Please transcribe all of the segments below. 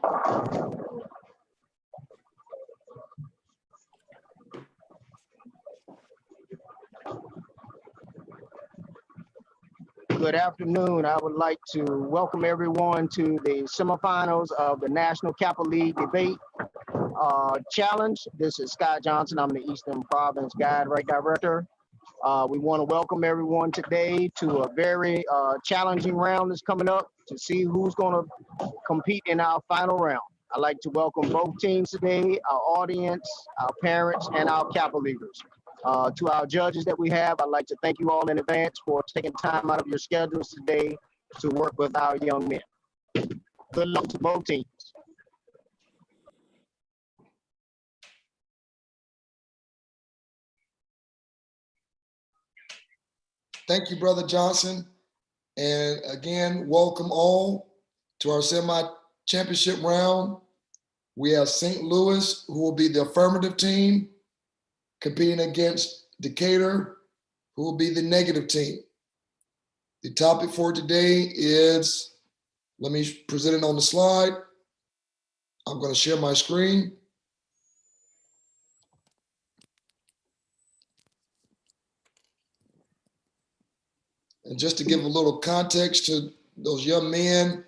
Good afternoon. I would like to welcome everyone to the semifinals of the National Kappa League Debate Challenge. This is Scott Johnson. I'm the Eastern Province Guide Right Director. We want to welcome everyone today to a very challenging round that's coming up to see who's going to compete in our final round. I'd like to welcome both teams today, our audience, our parents, and our Kappa leaders. To our judges that we have, I'd like to thank you all in advance for taking time out of your schedules today to work with our young men. Good luck to both teams. Thank you, Brother Johnson. And again, welcome all to our semi-championship round. We have St. Louis, who will be the affirmative team, competing against Decatur, who will be the negative team. The topic for today is, let me present it on the slide. I'm going to share my screen. And just to give a little context to those young men,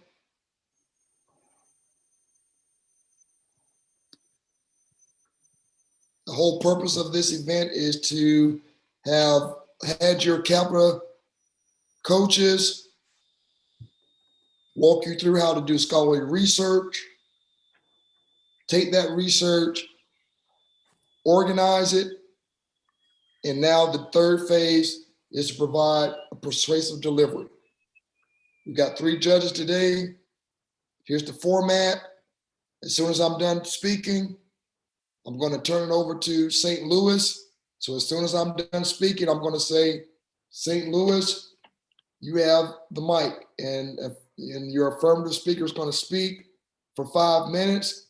the whole purpose of this event is to have had your Kappa coaches walk you through how to do scholarly research, take that research, organize it, and now the third phase is to provide a persuasive delivery. We've got 3 judges today. Here's the format. As soon as I'm done speaking, I'm going to turn it over to St. Louis. So as soon as I'm done speaking, I'm going to say, St. Louis, you have the mic, and your affirmative speaker is going to speak for 5 minutes.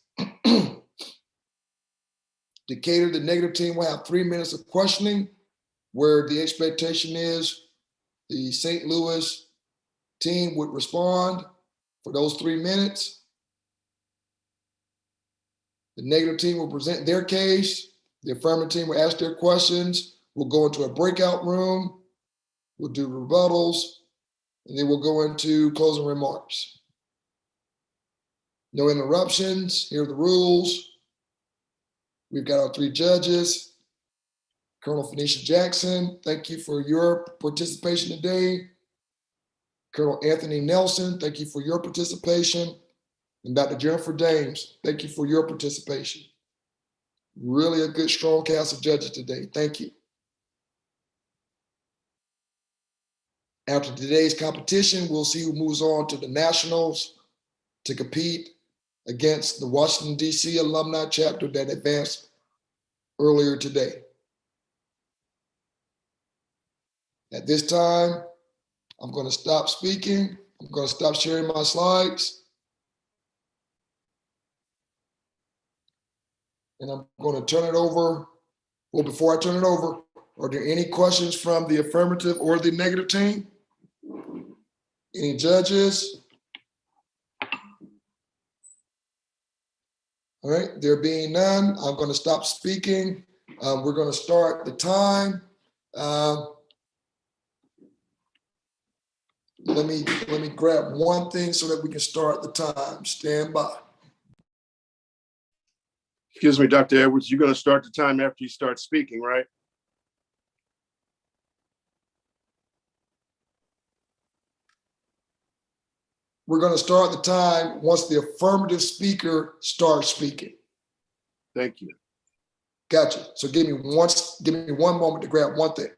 Decatur, the negative team, will have 3 minutes of questioning, where the expectation is the St. Louis team would respond for those 3 minutes. The negative team will present their case. The affirmative team will ask their questions. We'll go into a breakout room. We'll do rebuttals, and then we'll go into closing remarks. No interruptions. Here are the rules. We've got our 3 judges. Colonel Phoenicia Jackson, thank you for your participation today. Colonel Anthony Nelson, thank you for your participation. And Dr. Jennifer Dames, thank you for your participation. Really a good, strong cast of judges today. Thank you. After today's competition, we'll see who moves on to the Nationals to compete against the Washington, D.C. alumni chapter that advanced earlier today. At this time, I'm going to stop speaking. I'm going to stop sharing my slides. And I'm going to turn it over. Well, before I turn it over, are there any questions from the affirmative or the negative team? Any judges? All right, there being none, I'm going to stop speaking. We're going to start the time. Let me grab one thing so that we can start the time. Stand by. Excuse me, Dr. Edwards, you're going to start the time after you start speaking, right? We're going to start the time once the affirmative speaker starts speaking. Thank you. Gotcha. So give me one moment to grab one thing.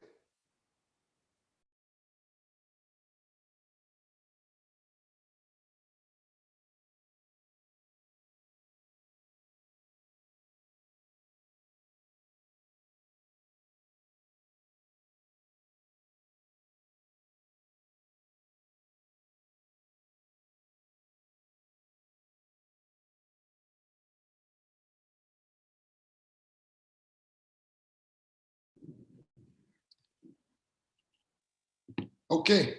Okay.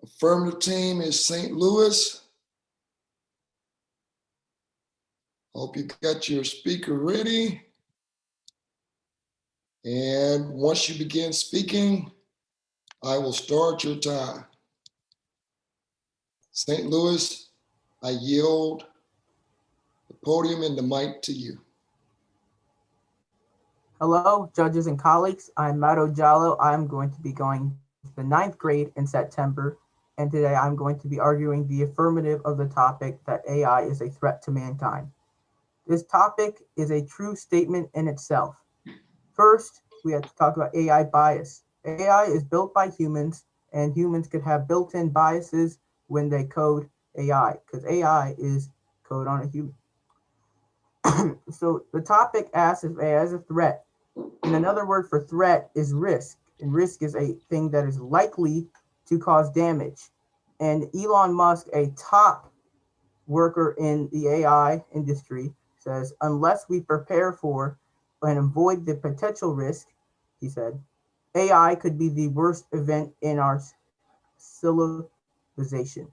Affirmative team is St. Louis. Hope you got your speaker ready. And once you begin speaking, I will start your time. St. Louis, I yield the podium and the mic to you. Hello, judges and colleagues. I'm Mato Jallo. I'm going to be going to the 9th grade in September, and today I'm going to be arguing the affirmative of the topic that AI is a threat to mankind. This topic is a true statement in itself. First, we have to talk about AI bias. AI is built by humans, and humans could have built-in biases when they code AI, because AI is code on a human. So the topic asks if AI is a threat. And another word for threat is risk. And risk is a thing that is likely to cause damage. And Elon Musk, a top worker in the AI industry, says, unless we prepare for and avoid the potential risk, he said, AI could be the worst event in our civilization.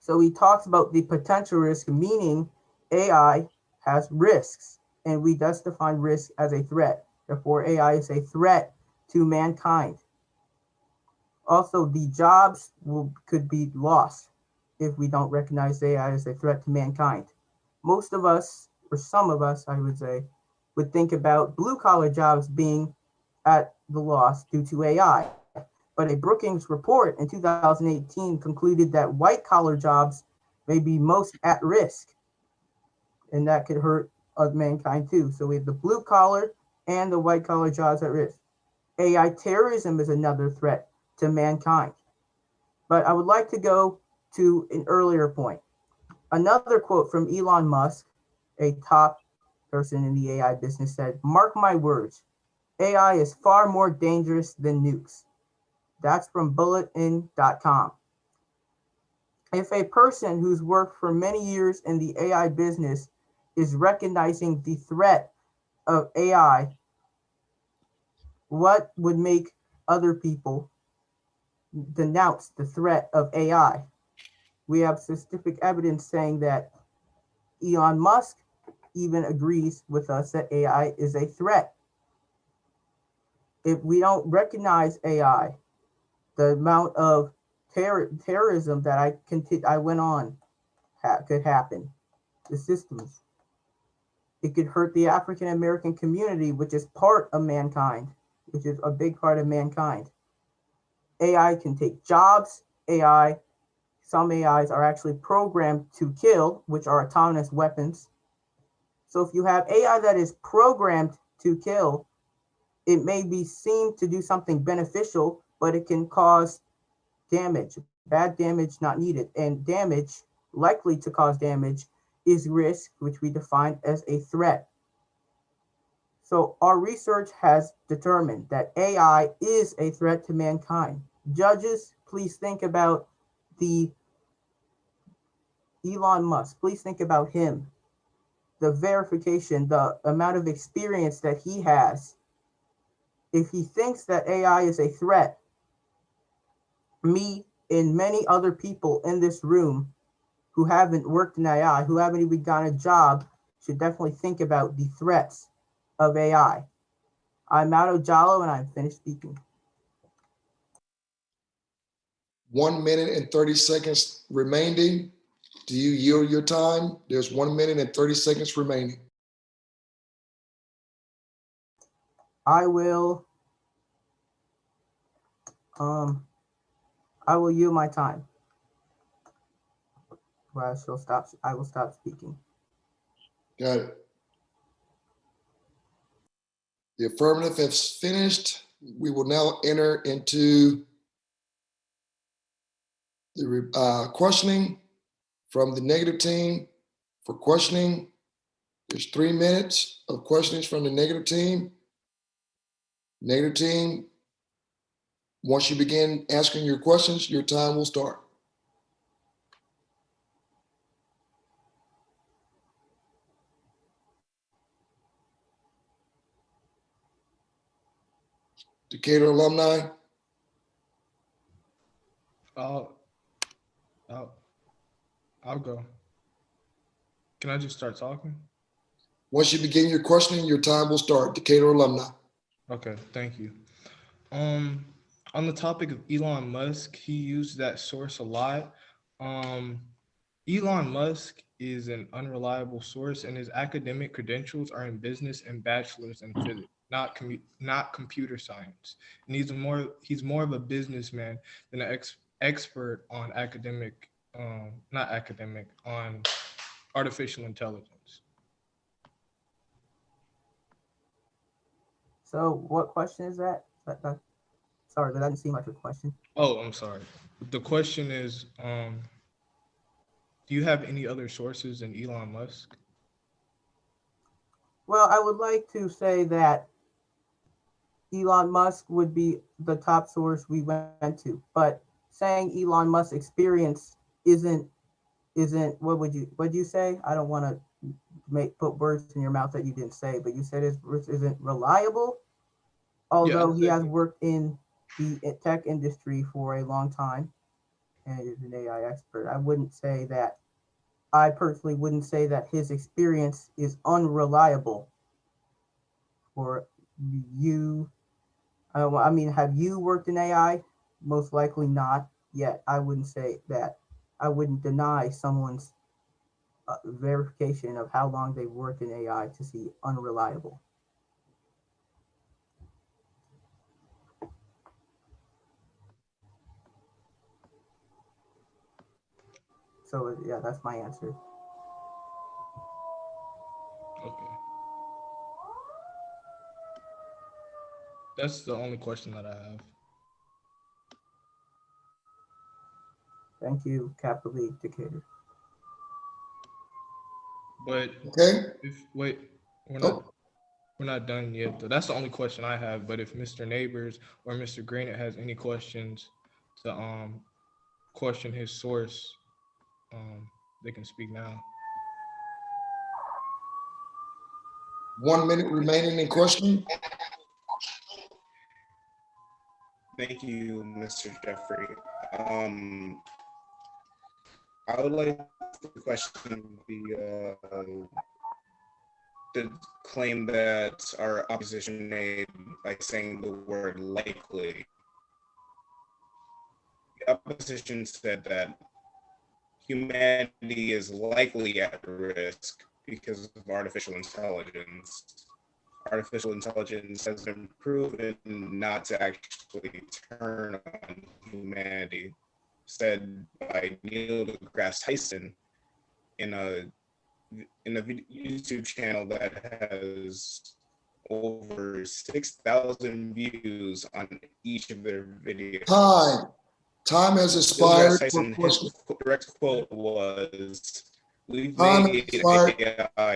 So he talks about the potential risk, meaning AI has risks, and we thus define risk as a threat. Therefore, AI is a threat to mankind. Also, the jobs could be lost if we don't recognize AI as a threat to mankind. Most of us, or some of us, I would say, would think about blue-collar jobs being at the loss due to AI. But a Brookings report in 2018 concluded that white-collar jobs may be most at risk, and that could hurt mankind too. So we have the blue-collar and the white-collar jobs at risk. AI terrorism is another threat to mankind. But I would like to go to an earlier point. Another quote from Elon Musk, a top person in the AI business, said, "Mark my words, AI is far more dangerous than nukes." That's from bulletin.com. If a person who's worked for many years in the AI business is recognizing the threat of AI, what would make other people denounce the threat of AI? We have scientific evidence saying that Elon Musk even agrees with us that AI is a threat. If we don't recognize AI, the amount of terrorism that I went on could happen. The systems. It could hurt the African American community, which is part of mankind, which is a big part of mankind. AI can take jobs. Some AIs are actually programmed to kill, which are autonomous weapons. So if you have AI that is programmed to kill, it may be seen to do something beneficial, but it can cause damage, bad damage not needed. And damage, likely to cause damage, is risk, which we define as a threat. So our research has determined that AI is a threat to mankind. Judges, please think about the Elon Musk. Please think about him, the verification, the amount of experience that he has. If he thinks that AI is a threat, me and many other people in this room who haven't worked in AI, who haven't even gotten a job, should definitely think about the threats of AI. I'm Mato Jallo, and I'm finished speaking. 1 minute and 30 seconds remaining. Do you yield your time? There's 1 minute and 30 seconds remaining. I will yield my time. Well, I will stop speaking. Got it. The affirmative has finished. We will now enter into the questioning from the negative team. For questioning, there's 3 minutes of questionings from the negative team. Negative team, once you begin asking your questions, your time will start. Decatur alumni. I'll go. Can I just start talking? Once you begin your questioning, your time will start. Decatur alumni. Okay, thank you. On the topic of Elon Musk, he used that source a lot. Elon Musk is an unreliable source, and his academic credentials are in business and bachelor's in physics, not computer science. And he's more of a businessman than an expert on on artificial intelligence. So what question is that? Sorry, that didn't seem like a question. Oh, I'm sorry. The question is, do you have any other sources than Elon Musk? Well, I would like to say that Elon Musk would be the top source we went to, but saying Elon Musk's experience isn't what you say? I don't want to put words in your mouth that you didn't say, but you said his words isn't reliable, Yeah, although he has worked in the tech industry for a long time and is an AI expert. I personally wouldn't say that his experience is unreliable for you. I mean, have you worked in AI? Most likely not yet. I wouldn't say that. I wouldn't deny someone's verification of how long they've worked in AI to see unreliable. So yeah, that's my answer. Okay. That's the only question that I have. Thank you, Kappa League Decatur. But Okay. wait, we're Oh, not done yet. Though. That's the only question I have. But if Mr. Neighbors or Mr. Granite has any questions to question his source, they can speak now. 1 minute remaining in question. Thank you, Mr. Jeffrey. I would like to question the claim that our opposition made by saying the word likely. The opposition said that humanity is likely at risk because of artificial intelligence. Artificial intelligence has been proven not to actually turn on humanity, said by Neil deGrasse Tyson in a YouTube channel that has over 6,000 views on each of their videos. Time has Neil expired deGrasse for Tyson, his question. direct quote was, "We've Time has made expired. AI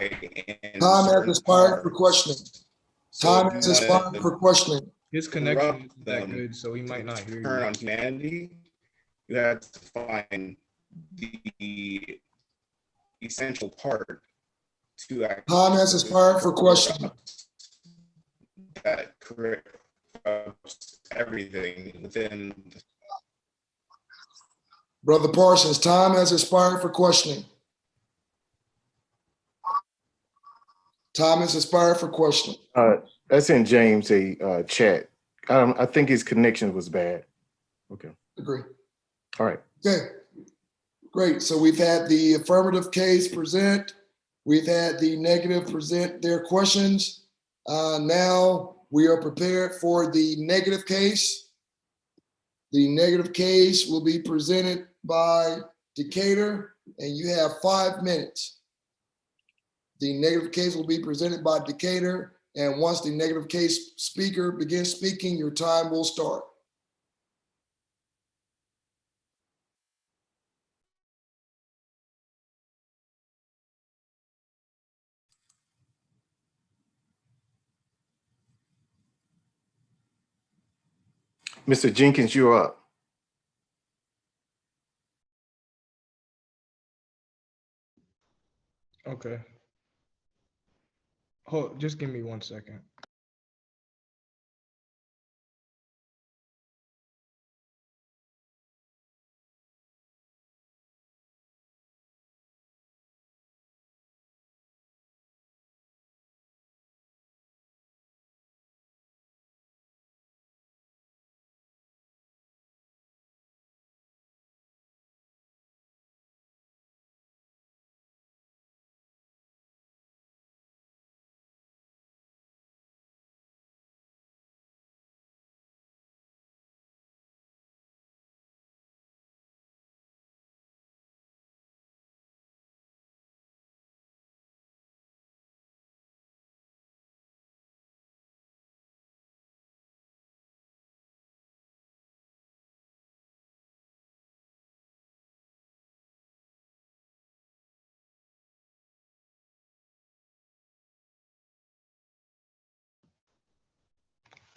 in Time has certain expired for questioning. parts. So Time if has you want expired to for questioning. His connection corrupt isn't that them good, so he might not hear turn you. on humanity, you have to find the essential part to actually Time has expired for questioning. that corrupts everything within the Brother Parsons, time has expired for questioning. Time has expired for questioning. That's in James a chat. I think his connection was bad. Okay. Agree. All right. Okay. Great. So we've had the affirmative case present. We've had the negative present their questions. Now we are prepared for the negative case. The negative case will be presented by Decatur, and you have 5 minutes. The negative case will be presented by Decatur, and once the negative case speaker begins speaking, your time will start. Mr. Jenkins, you're up. Okay. Just give me 1 second.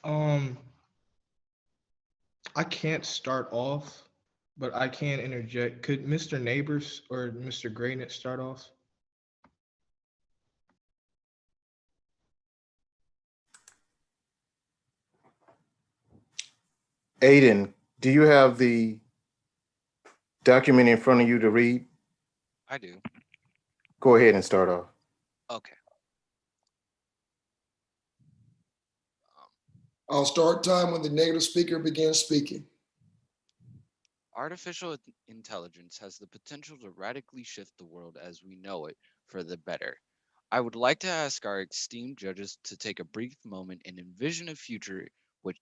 Um, I can't start off, but I can interject. Could Mr. Neighbors or Mr. Greatness start off? Aiden, do you have the document in front of you to read? I do. Go ahead and start off. Okay. Um, I'll start time when the negative speaker begins speaking. Artificial intelligence has the potential to radically shift the world as we know it for the better. I would like to ask our esteemed judges to take a brief moment and envision a future which,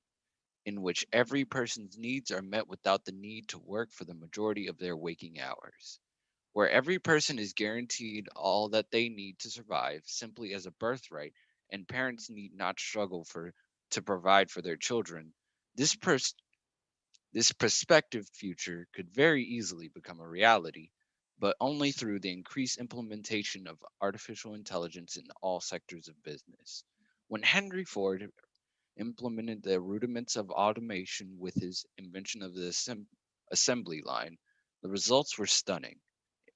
in which every person's needs are met without the need to work for the majority of their waking hours, where every person is guaranteed all that they need to survive simply as a birthright, and parents need not struggle to provide for their children. This this prospective future could very easily become a reality, but only through the increased implementation of artificial intelligence in all sectors of business. When Henry Ford implemented the rudiments of automation with his invention of the assembly line, the results were stunning.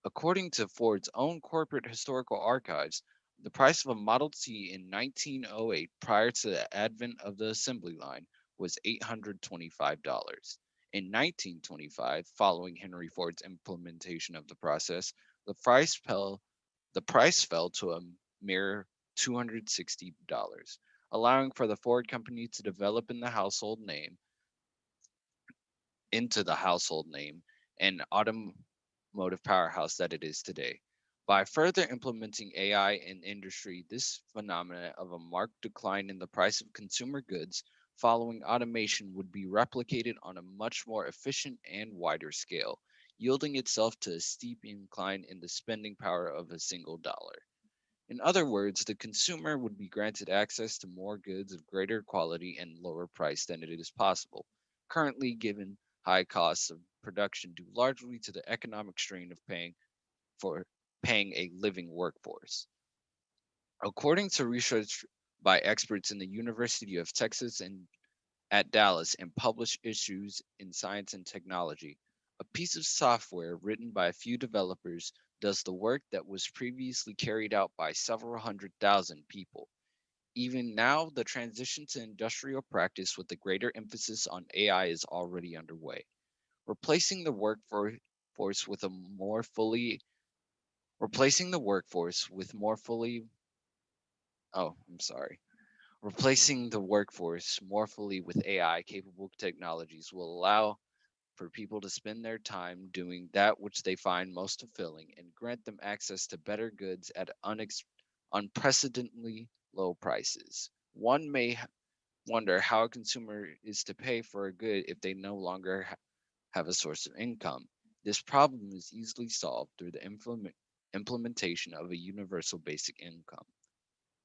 According to Ford's own corporate historical archives, the price of a Model T in 1908, prior to the advent of the assembly line, was $825. In 1925, following Henry Ford's implementation of the process, the price fell to a mere $260, allowing for the Ford company to develop into the household name and automotive powerhouse that it is today. By further implementing AI in industry, this phenomenon of a marked decline in the price of consumer goods following automation would be replicated on a much more efficient and wider scale, yielding itself to a steep incline in the spending power of a single dollar. In other words, the consumer would be granted access to more goods of greater quality and lower price than it is possible, currently given high costs of production due largely to the economic strain of for paying a living workforce. According to research by experts in the University of Texas and at Dallas and published issues in Science and Technology, a piece of software written by a few developers does the work that was previously carried out by several hundred thousand people. Even now, the transition to industrial practice with a greater emphasis on AI is already underway, replacing the workforce with a more fully replacing the workforce with more fully oh, I'm sorry. Replacing the workforce more fully with AI capable technologies will allow for people to spend their time doing that which they find most fulfilling and grant them access to better goods at unprecedentedly low prices. One may wonder how a consumer is to pay for a good if they no longer have a source of income. This problem is easily solved through the implementation of a universal basic income.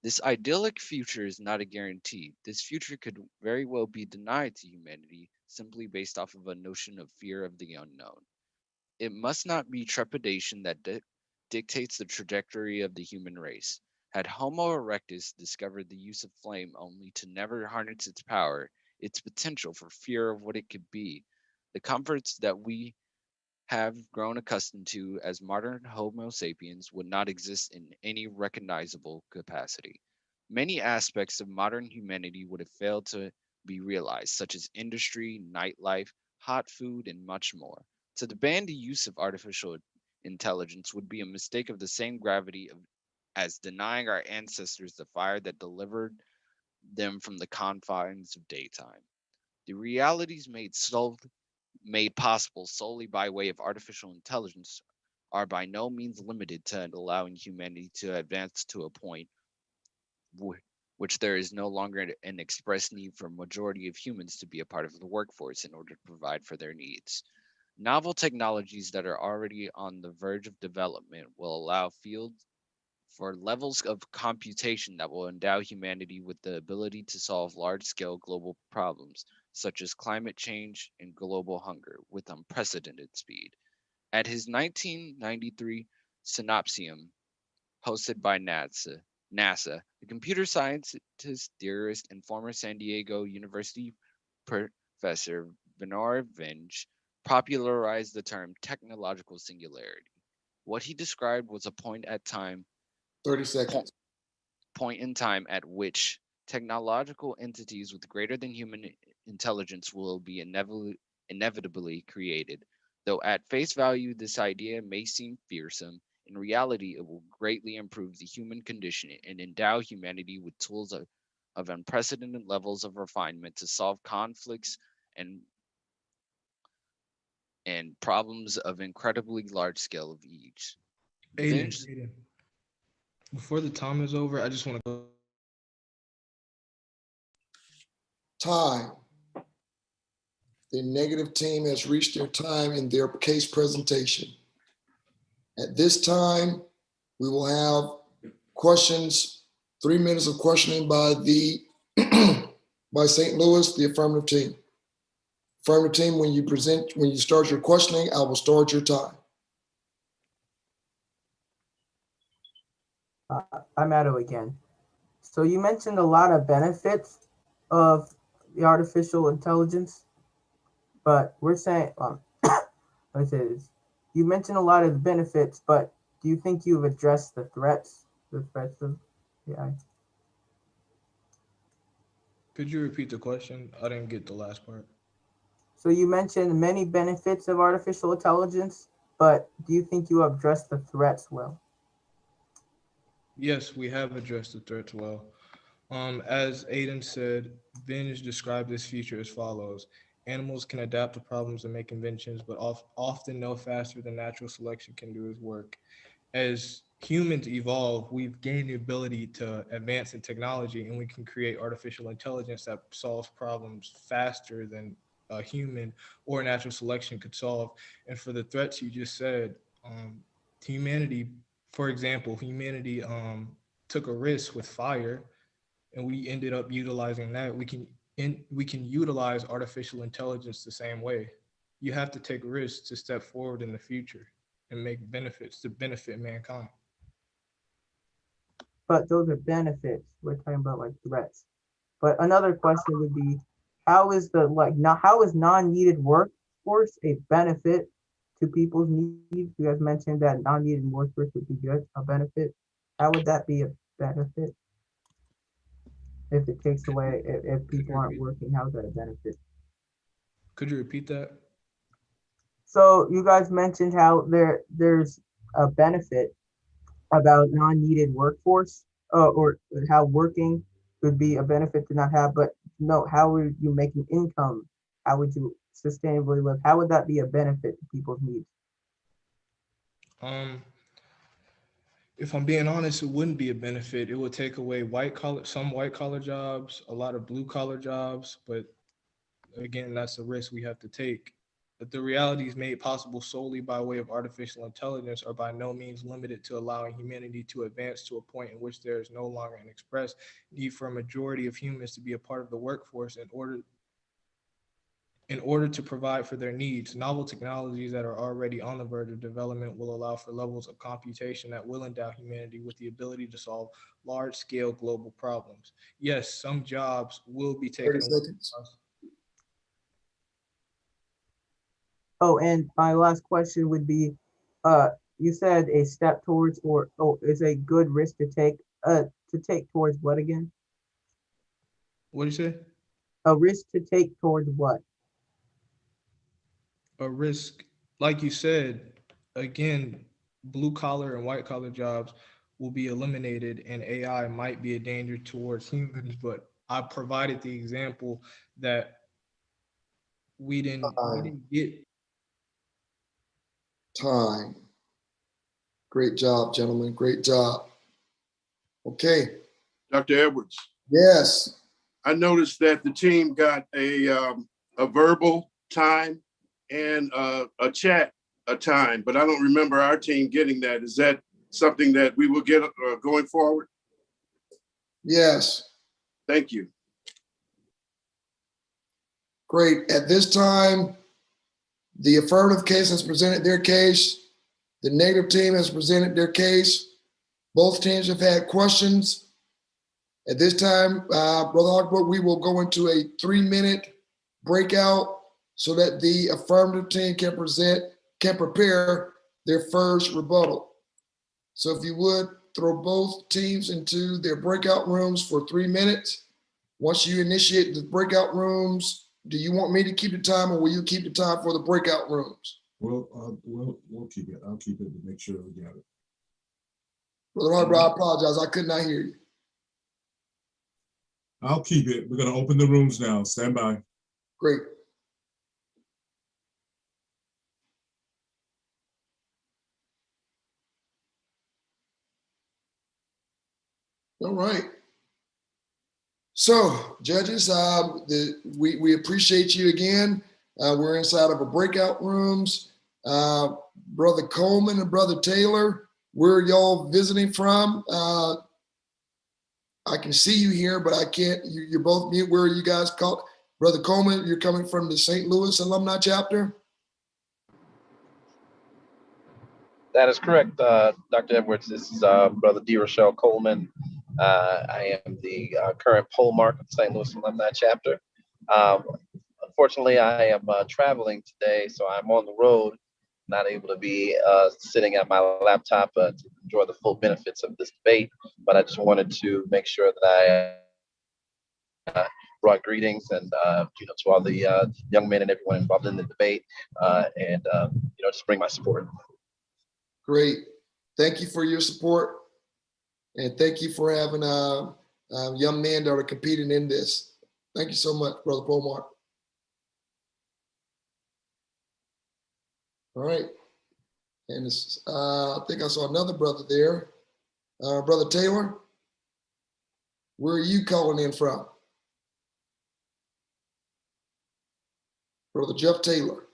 This idyllic future is not a guarantee. This future could very well be denied to humanity simply based off of a notion of fear of the unknown. It must not be trepidation that dictates the trajectory of the human race. Had Homo erectus discovered the use of flame only to never harness its power, its potential for fear of what it could be, the comforts that we have grown accustomed to as modern Homo sapiens would not exist in any recognizable capacity. Many aspects of modern humanity would have failed to be realized, such as industry, nightlife, hot food, and much more. To ban the use of artificial intelligence would be a mistake of the same gravity as denying our ancestors the fire that delivered them from the confines of daytime. The realities made possible solely by way of artificial intelligence are by no means limited to allowing humanity to advance to a point which there is no longer an express need for a majority of humans to be a part of the workforce in order to provide for their needs. Novel technologies that are already on the verge of development will allow fields for levels of computation that will endow humanity with the ability to solve large scale global problems such as climate change and global hunger with unprecedented speed. At his 1993 Synopsium, hosted by NASA, NASA. The computer scientist, theorist, and former San Diego University professor Bernard Vinge popularized the term technological singularity. What he described was a point 30 seconds. point in time at which technological entities with greater than human intelligence will be inevitably created. Though at face value, this idea may seem fearsome, in reality, it will greatly improve the human condition and endow humanity with tools of unprecedented levels of refinement to solve conflicts and problems of incredibly large scale of each. Aiden, Vince, Aiden, before the time is over, I just want to go. Time. The negative team has reached their time in their case presentation. At this time, we will have questions, 3 minutes of questioning by the by St. Louis, the affirmative team. Affirmative team, when you start your questioning, I will start your time. I'm Addo again. So you mentioned a lot of benefits of the artificial intelligence, but we're saying, let me say this. You mentioned a lot of the benefits, but do you think you've addressed the threats of AI? Could you repeat the question? I didn't get the last part. So you mentioned many benefits of artificial intelligence, but do you think you have addressed the threats well? Yes, we have addressed the threats well. As Aiden said, Vinge described this feature as follows. Animals can adapt to problems and make inventions, but often no faster than natural selection can do its work. As humans evolve, we've gained the ability to advance in technology, and we can create artificial intelligence that solves problems faster than a human or natural selection could solve. And for the threats you just said, humanity, for example, humanity took a risk with fire, and we ended up utilizing that. We can utilize artificial intelligence the same way. You have to take risks to step forward in the future and make benefits to benefit mankind. But those are benefits. We're talking about like threats. But another question would be, how is how is non-needed workforce a benefit to people's needs? You guys mentioned that non-needed workforce would be good, a benefit. How would that be a benefit if it takes away if people aren't working? How's that a benefit? Could you repeat that? So you guys mentioned how there's a benefit about non-needed workforce, or how working would be a benefit to not have, but no, how are you making income? How would you sustainably live? How would that be a benefit to people's needs? Um, if I'm being honest, it wouldn't be a benefit. It would take away some white collar jobs, a lot of blue collar jobs, but again, that's a risk we have to take. But the realities made possible solely by way of artificial intelligence are by no means limited to allowing humanity to advance to a point in which there is no longer an express need for a majority of humans to be a part of the workforce in order to provide for their needs. Novel technologies that are already on the verge of development will allow for levels of computation that will endow humanity with the ability to solve large-scale global problems. Yes, some jobs will be 30 taken away seconds. from us. Oh, and my last question would be, you said a step towards, or is a good risk to take towards what again? What do you say? A risk to take towards what? A risk, like you said, again, blue collar and white collar jobs will be eliminated, and AI might be a danger towards humans. But I provided the example that we didn't get. Time. Great job, gentlemen. Great job. Okay. Dr. Edwards, Yes. I noticed that the team got a verbal time and a chat a time, but I don't remember our team getting that. Is that something that we will get going forward? Yes. Thank you. Great. At this time, the affirmative case has presented their case. The negative team has presented their case. Both teams have had questions. At this time, Brother Hogberg, we will go into a 3-minute breakout so that the affirmative team can prepare their first rebuttal. So if you would, throw both teams into their breakout rooms for 3 minutes. Once you initiate the breakout rooms, do you want me to keep the time, or will you keep the time for the breakout rooms? We'll keep it. I'll keep it to make sure we got it. Brother Hogberg, I apologize. I could not hear you. I'll keep it. We're going to open the rooms now. Stand by. Great. All right. So, judges, we appreciate you again. We're inside of a breakout rooms. Brother Coleman and Brother Taylor, where y'all visiting from? I can see you here, but I can't. You're both mute. Where are you guys called? Brother Coleman, you're coming from the St. Louis Alumni Chapter? That is correct, Dr. Edwards. This is Brother D. Rochelle Coleman. I am the current poll mark of the St. Louis Alumni Chapter. Unfortunately, I am traveling today, so I'm on the road, not able to be sitting at my laptop to enjoy the full benefits of this debate. But I just wanted to make sure that I brought greetings and to all the young men and everyone involved in the debate, and just bring my support. Great. Thank you for your support. And thank you for having young men that are competing in this. Thank you so much, Brother Pomar. All right. And I think I saw another brother there. Brother Taylor, where are you calling in from? Brother Jeff Taylor.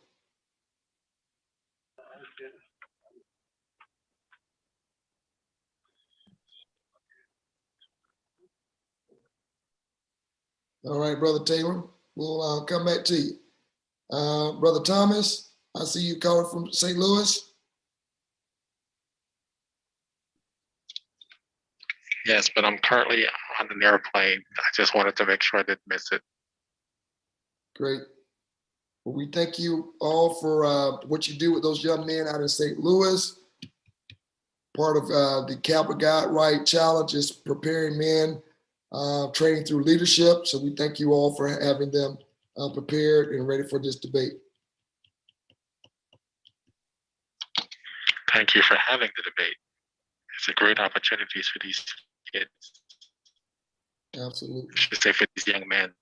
All right, Brother Taylor, we'll come back to you. Brother Thomas, I see you calling from St. Louis. Yes, but I'm currently on an airplane. I just wanted to make sure I didn't miss it. Great. Well, we thank you all for what you do with those young men out in St. Louis. Part of the Kappa Guide Right Challenge is preparing men, training through leadership. So we thank you all for having them prepared and ready for this debate. Thank you for having the debate. It's a great opportunity for these kids. Absolutely. I should say for these young men.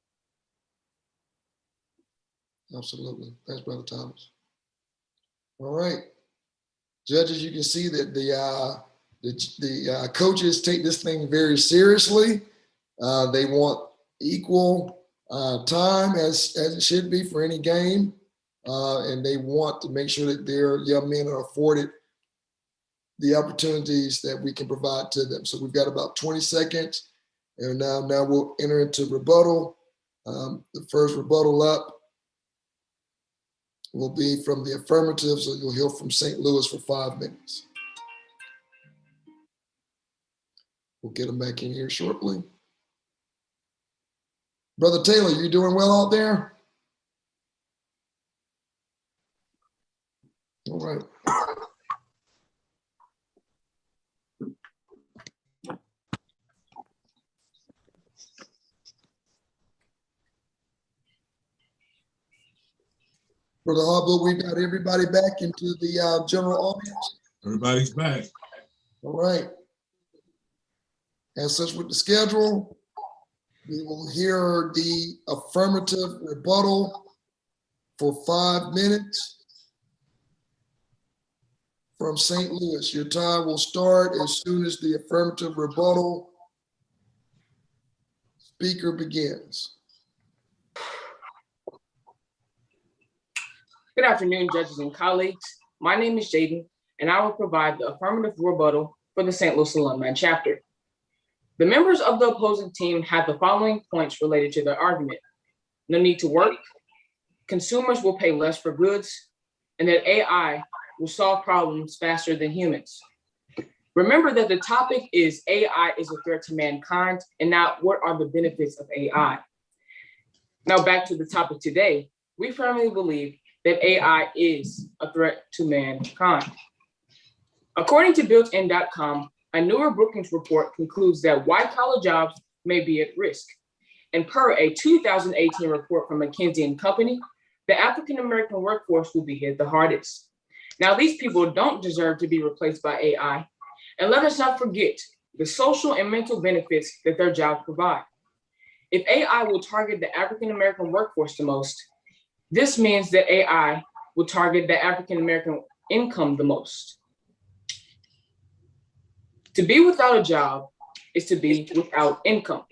Absolutely. Thanks, Brother Thomas. All right. Judges, you can see that the coaches take this thing very seriously. They want equal time as it should be for any game. And they want to make sure that their young men are afforded the opportunities that we can provide to them. So we've got about 20 seconds. And now we'll enter into rebuttal. The first rebuttal up will be from the affirmative, so you'll hear from St. Louis for 5 minutes. We'll get them back in here shortly. Brother Taylor, you doing well out there? All right. Brother Harbour, we've got everybody back into the general audience. Everybody's back. All right. As such with the schedule, we will hear the affirmative rebuttal for 5 minutes from St. Louis. Your time will start as soon as the affirmative rebuttal speaker begins. Good afternoon, judges and colleagues. My name is Jaden, and I will provide the affirmative rebuttal for the St. Louis Alumni Chapter. The members of the opposing team have the following points related to their argument: no need to work, consumers will pay less for goods, and that AI will solve problems faster than humans. Remember that the topic is AI is a threat to mankind, and not what are the benefits of AI. Now back to the topic today. We firmly believe that AI is a threat to mankind. According to builtin.com, a newer Brookings report concludes that white-collar jobs may be at risk. And per a 2018 report from McKinsey & Company, the African-American workforce will be hit the hardest. Now, these people don't deserve to be replaced by AI. And let us not forget the social and mental benefits that their jobs provide. If AI will target the African-American workforce the most, this means that AI will target the African-American income the most. To be without a job is to be without income.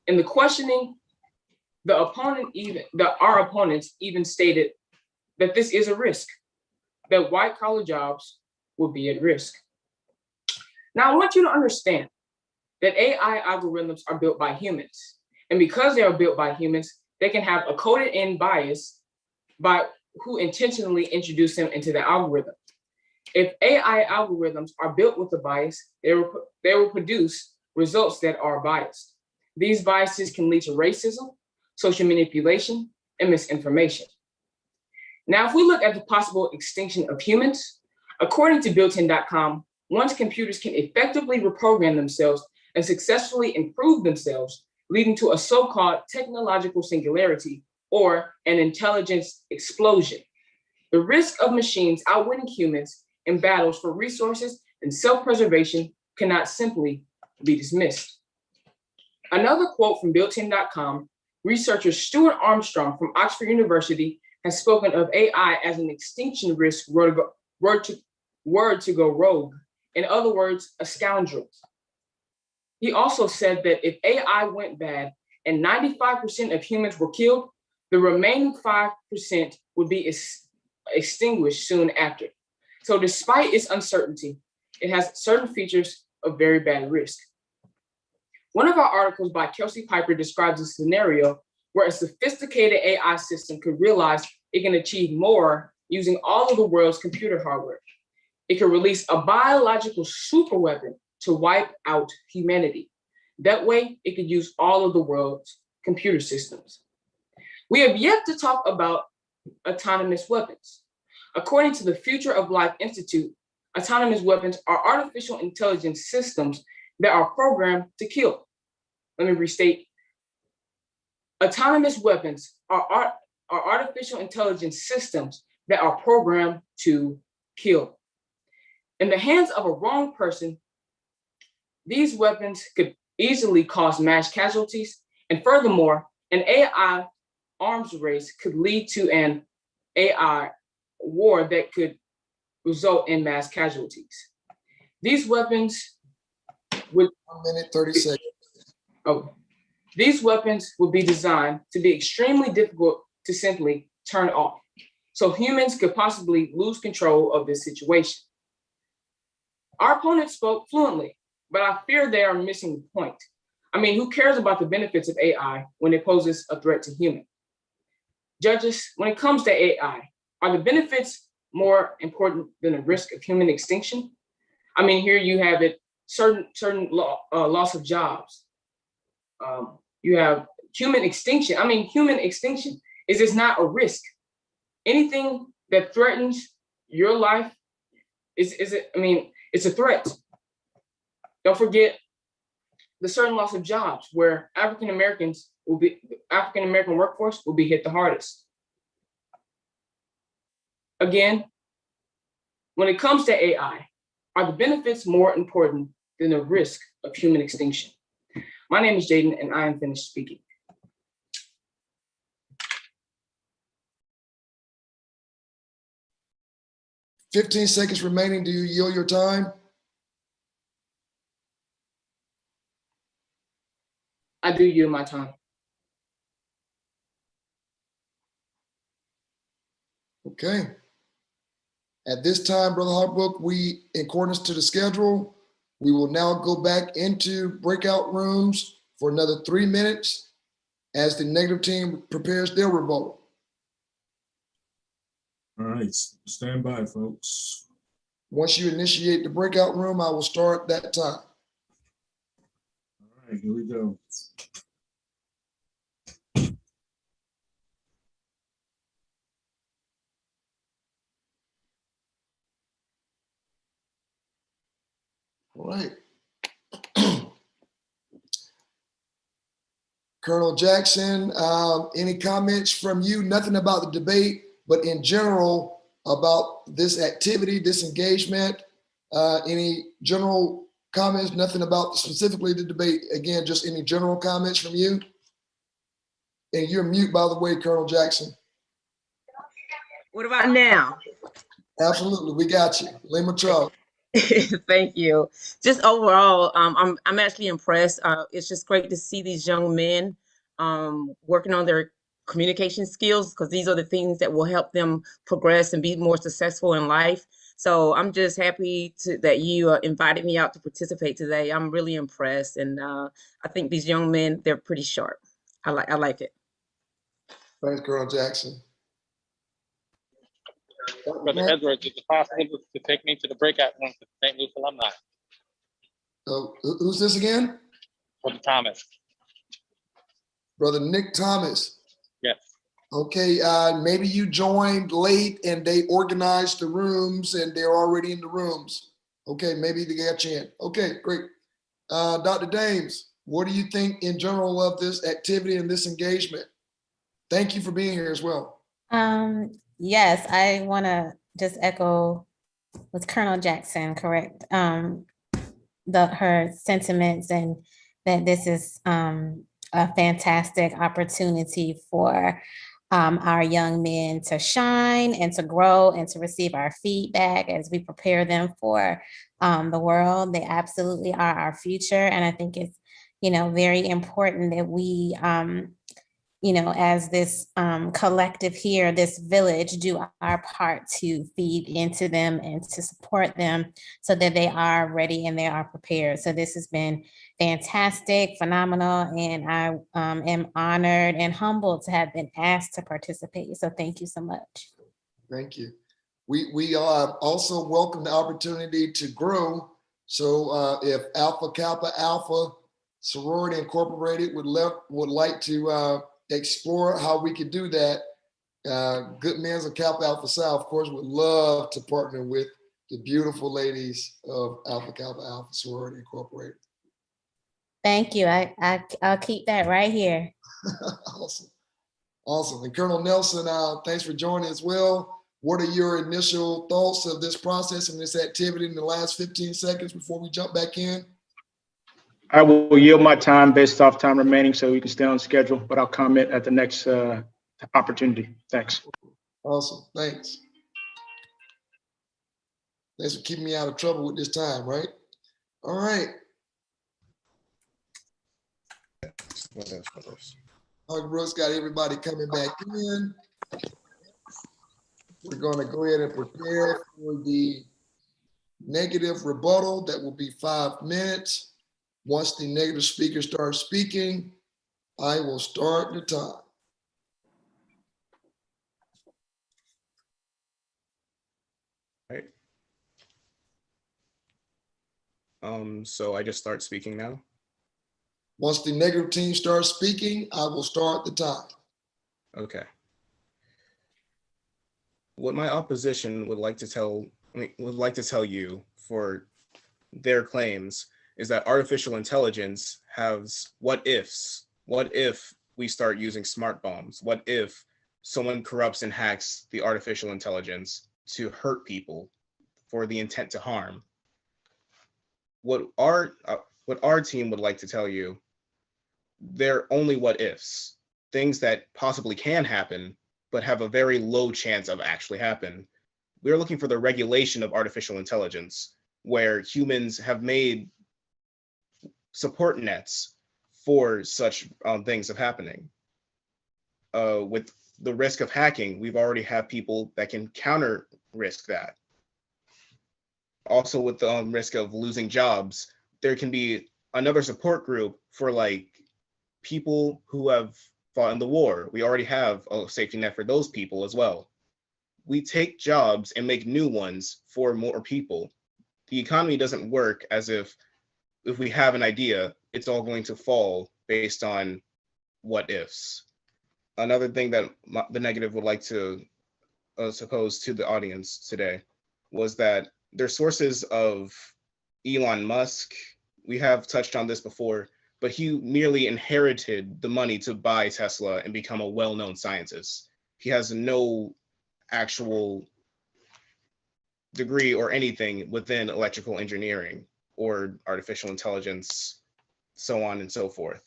In the questioning, our opponents even stated that this is a risk, that white-collar jobs will be at risk. Now, I want you to understand that AI algorithms are built by humans. And because they are built by humans, they can have a coded-in bias by who intentionally introduce them into the algorithm. If AI algorithms are built with a bias, they will produce results that are biased. These biases can lead to racism, social manipulation, and misinformation. Now, if we look at the possible extinction of humans, according to builtin.com, once computers can effectively reprogram themselves and successfully improve themselves, leading to a so-called technological singularity or an intelligence explosion. The risk of machines outwitting humans in battles for resources and self-preservation cannot simply be dismissed. Another quote from builtin.com, researcher Stuart Armstrong from Oxford University has spoken of AI as an extinction risk word to go rogue. In other words, a scoundrel. He also said that if AI went bad and 95% of humans were killed, the remaining 5% would be extinguished soon after. So despite its uncertainty, it has certain features of very bad risk. One of our articles by Kelsey Piper describes a scenario where a sophisticated AI system could realize it can achieve more using all of the world's computer hardware. It could release a biological superweapon to wipe out humanity. That way, it could use all of the world's computer systems. We have yet to talk about autonomous weapons. According to the Future of Life Institute, autonomous weapons are artificial intelligence systems that are programmed to kill. Let me restate. Autonomous weapons are artificial intelligence systems that are programmed to kill. In the hands of a wrong person, these weapons could easily cause mass casualties. And furthermore, an AI arms race could lead to an AI war that could result in mass casualties. These weapons would 1 minute, 30 seconds. These weapons would be designed to be extremely difficult to simply turn off. So humans could possibly lose control of this situation. Our opponents spoke fluently, but I fear they are missing the point. I mean, who cares about the benefits of AI when it poses a threat to humans? Judges, when it comes to AI, are the benefits more important than the risk of human extinction? I mean, here you have it, certain loss of jobs. You have human extinction. I mean, human extinction is just not a risk. Anything that threatens your life it's a threat. Don't forget the certain loss of jobs where African American workforce will be hit the hardest. Again, when it comes to AI, are the benefits more important than the risk of human extinction? My name is Jaden, and I am finished speaking. Fifteen seconds remaining. Do you yield your time? I do yield my time. Okay. At this time, Brother Harbrook, in accordance to the schedule, we will now go back into breakout rooms for another 3 minutes as the negative team prepares their rebuttal. All right, stand by, folks. Once you initiate the breakout room, I will start that time. All right, here we go. All right. Colonel Jackson, any comments from you? Nothing about the debate, but in general about this activity, this engagement. Any general comments? Nothing about specifically the debate. Again, just any general comments from you? And you're mute, by the way, Colonel Jackson. What about now? Absolutely, we got you. Lima Charles. Thank you. Just overall, I'm actually impressed. It's just great to see these young men working on their communication skills, because these are the things that will help them progress and be more successful in life. So I'm just happy that you invited me out to participate today. I'm really impressed, and I think these young men, they're pretty sharp. I like it. Thanks, Colonel Jackson. Brother Edwards, is it possible to take me to the breakout room for St. Louis alumni? So, who's this again? Brother Thomas. Brother Nick Thomas. Yes. Okay, maybe you joined late and they organized the rooms and they're already in the rooms. Okay, maybe they got you in. Okay, great. Dr. Dames, what do you think in general of this activity and this engagement? Thank you for being here as well. Yes, I want to just echo with Colonel Jackson, correct? Her sentiments, and that this is a fantastic opportunity for our young men to shine and to grow and to receive our feedback as we prepare them for the world. They absolutely are our future. And I think it's, very important that we, as this collective here, this village, do our part to feed into them and to support them so that they are ready and they are prepared. So this has been fantastic, phenomenal, and I am honored and humbled to have been asked to participate. So thank you so much. Thank you. We also welcome the opportunity to grow. So if Alpha Kappa Alpha Sorority Incorporated would like to explore how we could do that, Good Men's of Kappa Alpha Psi, of course, would love to partner with the beautiful ladies of Alpha Kappa Alpha Sorority Incorporated. Thank you. I'll keep that right here. Awesome. And Colonel Nelson, thanks for joining as well. What are your initial thoughts of this process and this activity in the last 15 seconds before we jump back in? I will yield my time based off time remaining so we can stay on schedule, but I'll comment at the next opportunity. Thanks. Awesome. Thanks. Thanks for keeping me out of trouble with this time, right? All right. All right, Brooks got everybody coming back in. We're going to go ahead and prepare for the negative rebuttal. That will be 5 minutes. Once the negative speaker starts speaking, I will start the time. Right. So I just start speaking now? Once the negative team starts speaking, I will start the time. Okay. What my opposition would like to tell you for their claims is that artificial intelligence has what ifs. What if we start using smart bombs? What if someone corrupts and hacks the artificial intelligence to hurt people for the intent to harm? What our team would like to tell you, they're only what ifs, things that possibly can happen, but have a very low chance of actually happen. We're looking for the regulation of artificial intelligence, where humans have made support nets for such things of happening. With the risk of hacking, we've already have people that can counter risk that. Also with the risk of losing jobs, there can be another support group for like people who have fought in the war. We already have a safety net for those people as well. we take jobs and make new ones for more people. The economy doesn't work as if we have an idea, it's all going to fall based on what ifs. Another thing that the negative would like to suppose to the audience today was that their sources of Elon Musk, we have touched on this before, but he merely inherited the money to buy Tesla and become a well-known scientist. He has no actual degree or anything within electrical engineering or artificial intelligence, so on and so forth.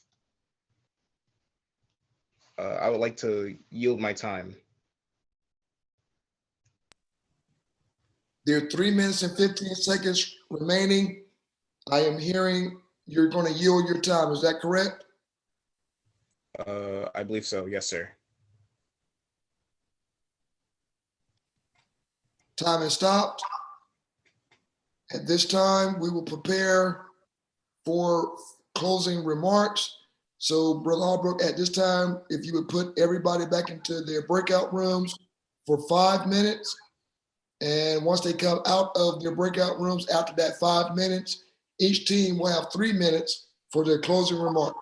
I would like to yield my time. There are 3 minutes and 15 seconds remaining. I am hearing you're going to yield your time. Is that correct? I believe so. Yes, sir. Time has stopped. At this time, we will prepare for closing remarks. So, Brother Albrook, at this time, if you would put everybody back into their breakout rooms for 5 minutes. And once they come out of their breakout rooms after that 5 minutes, each team will have 3 minutes for their closing remarks.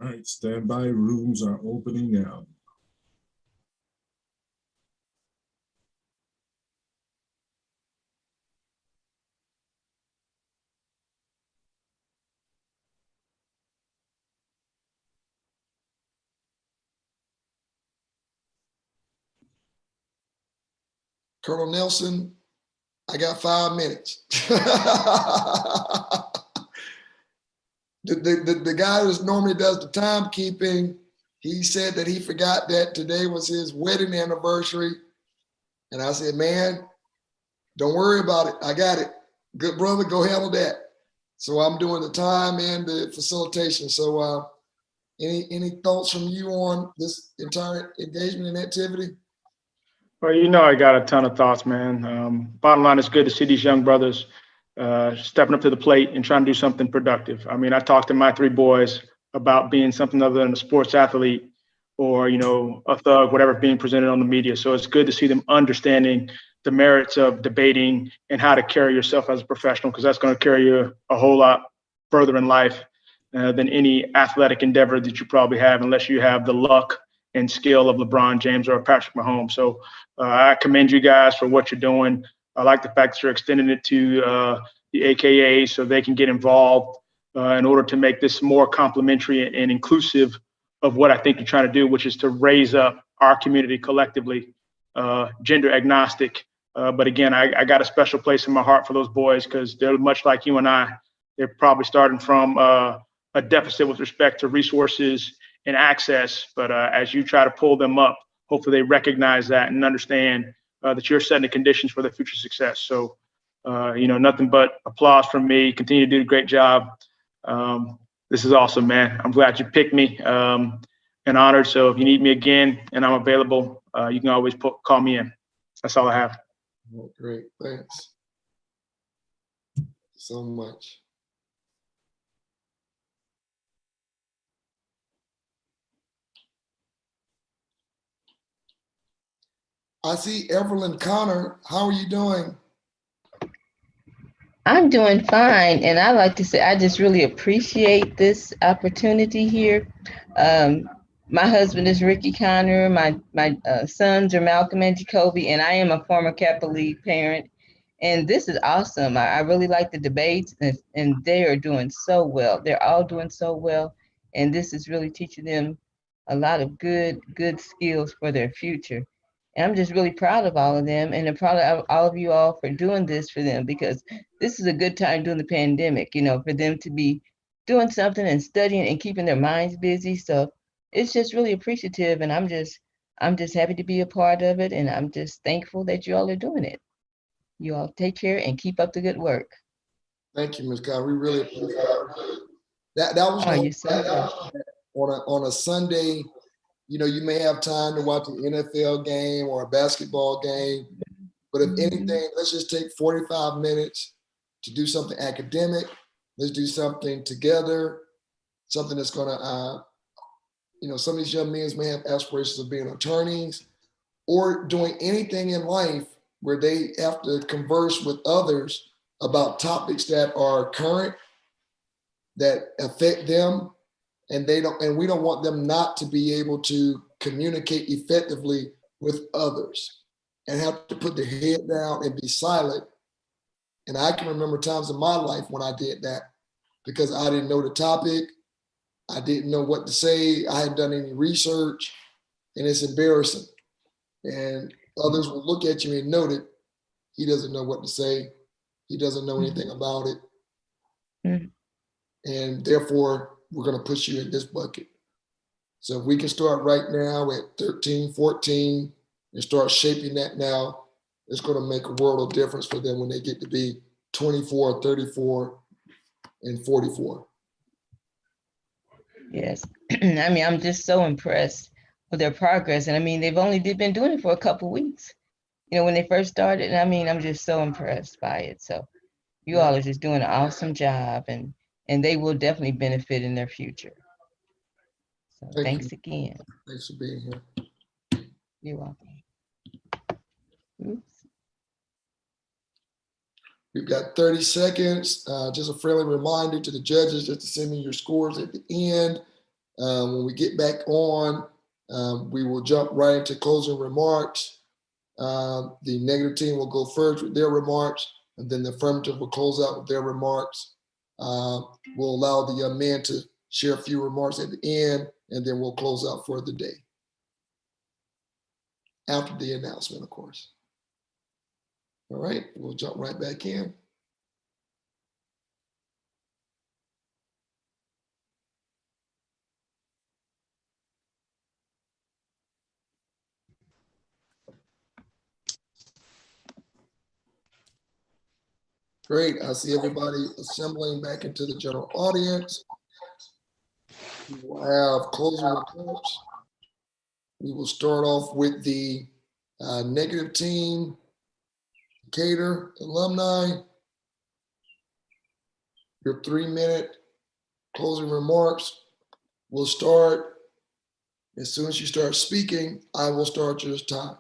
All right, standby rooms are opening now. Colonel Nelson, I got 5 minutes. The guy who normally does the timekeeping, he said that he forgot that today was his wedding anniversary. And I said, man, don't worry about it. I got it. Good brother, go handle that. So I'm doing the time and the facilitation. So any thoughts from you on this entire engagement and activity? Well, you know, I got a ton of thoughts, man. Bottom line, it's good to see these young brothers stepping up to the plate and trying to do something productive. I mean, I talked to my 3 boys about being something other than a sports athlete or, you know, a thug, whatever being presented on the media. So it's good to see them understanding the merits of debating and how to carry yourself as a professional, because that's going to carry you a whole lot further in life than any athletic endeavor that you probably have, unless you have the luck and skill of LeBron James or Patrick Mahomes. So I commend you guys for what you're doing. I like the fact that you're extending it to the AKA so they can get involved in order to make this more complementary and inclusive of what I think you're trying to do, which is to raise up our community collectively, gender agnostic. But again, I got a special place in my heart for those boys because they're much like you and I. They're probably starting from a deficit with respect to resources and access. But as you try to pull them up, hopefully they recognize that and understand that you're setting the conditions for their future success. So, you know, nothing but applause from me. Continue to do a great job. This is awesome, man. I'm glad you picked me and honored. So if you need me again and I'm available, you can always call me in. That's all I have. Oh, great. Thanks so much. I see Evelyn Connor. How are you doing? I'm doing fine, and I like to say I just really appreciate this opportunity here. My husband is Ricky Connor. My sons are Malcolm and Jacoby, and I am a former Kappa League parent. And this is awesome. I really like the debates, and they are doing so well. They're all doing so well, and this is really teaching them a lot of good skills for their future. And I'm just really proud of all of them, and I'm proud of all of you all for doing this for them, because this is a good time during the pandemic, you know, for them to be doing something and studying and keeping their minds busy. So it's just really appreciative, and I'm just happy to be a part of it, and I'm just thankful that you all are doing it. You all take care and keep up the good work. Thank you, Ms. Connor. We really appreciate it. That was on a Sunday. You know, you may have time to watch an NFL game or a basketball game, but if anything, let's just take 45 minutes to do something academic. Let's do something together, something that's going to some of these young men may have aspirations of being attorneys or doing anything in life where they have to converse with others about topics that are current, that affect them, and we don't want them not to be able to communicate effectively with others and have to put their head down and be silent. And I can remember times in my life when I did that because I didn't know the topic. I didn't know what to say. I hadn't done any research, and it's embarrassing. And others will look at you and note it. He doesn't know what to say. He doesn't know anything about it. Mm-hmm. And therefore, we're going to push you in this bucket. So if we can start right now at 13, 14, and start shaping that now, it's going to make a world of difference for them when they get to be 24, 34, and 44. Yes. I mean, I'm just so impressed with their progress. And I mean, they've only been doing it for a couple of weeks, when they first started. I mean, I'm just so impressed by it. So you all are just doing an awesome job, and they will definitely benefit in their future. So thanks again. Thanks for being here. You're welcome. Oops. We've got 30 seconds. Just a friendly reminder to the judges just to send me your scores at the end. When we get back on, we will jump right into closing remarks. The negative team will go first with their remarks, and then the affirmative will close out with their remarks. We'll allow the young men to share a few remarks at the end, and then we'll close out for the day. After the announcement, of course. All right, we'll jump right back in. Great, I see everybody assembling back into the general audience. We will have closing remarks. We will start off with the negative team, Decatur alumni. Your 3-minute closing remarks will start as soon as you start speaking. I will start your time.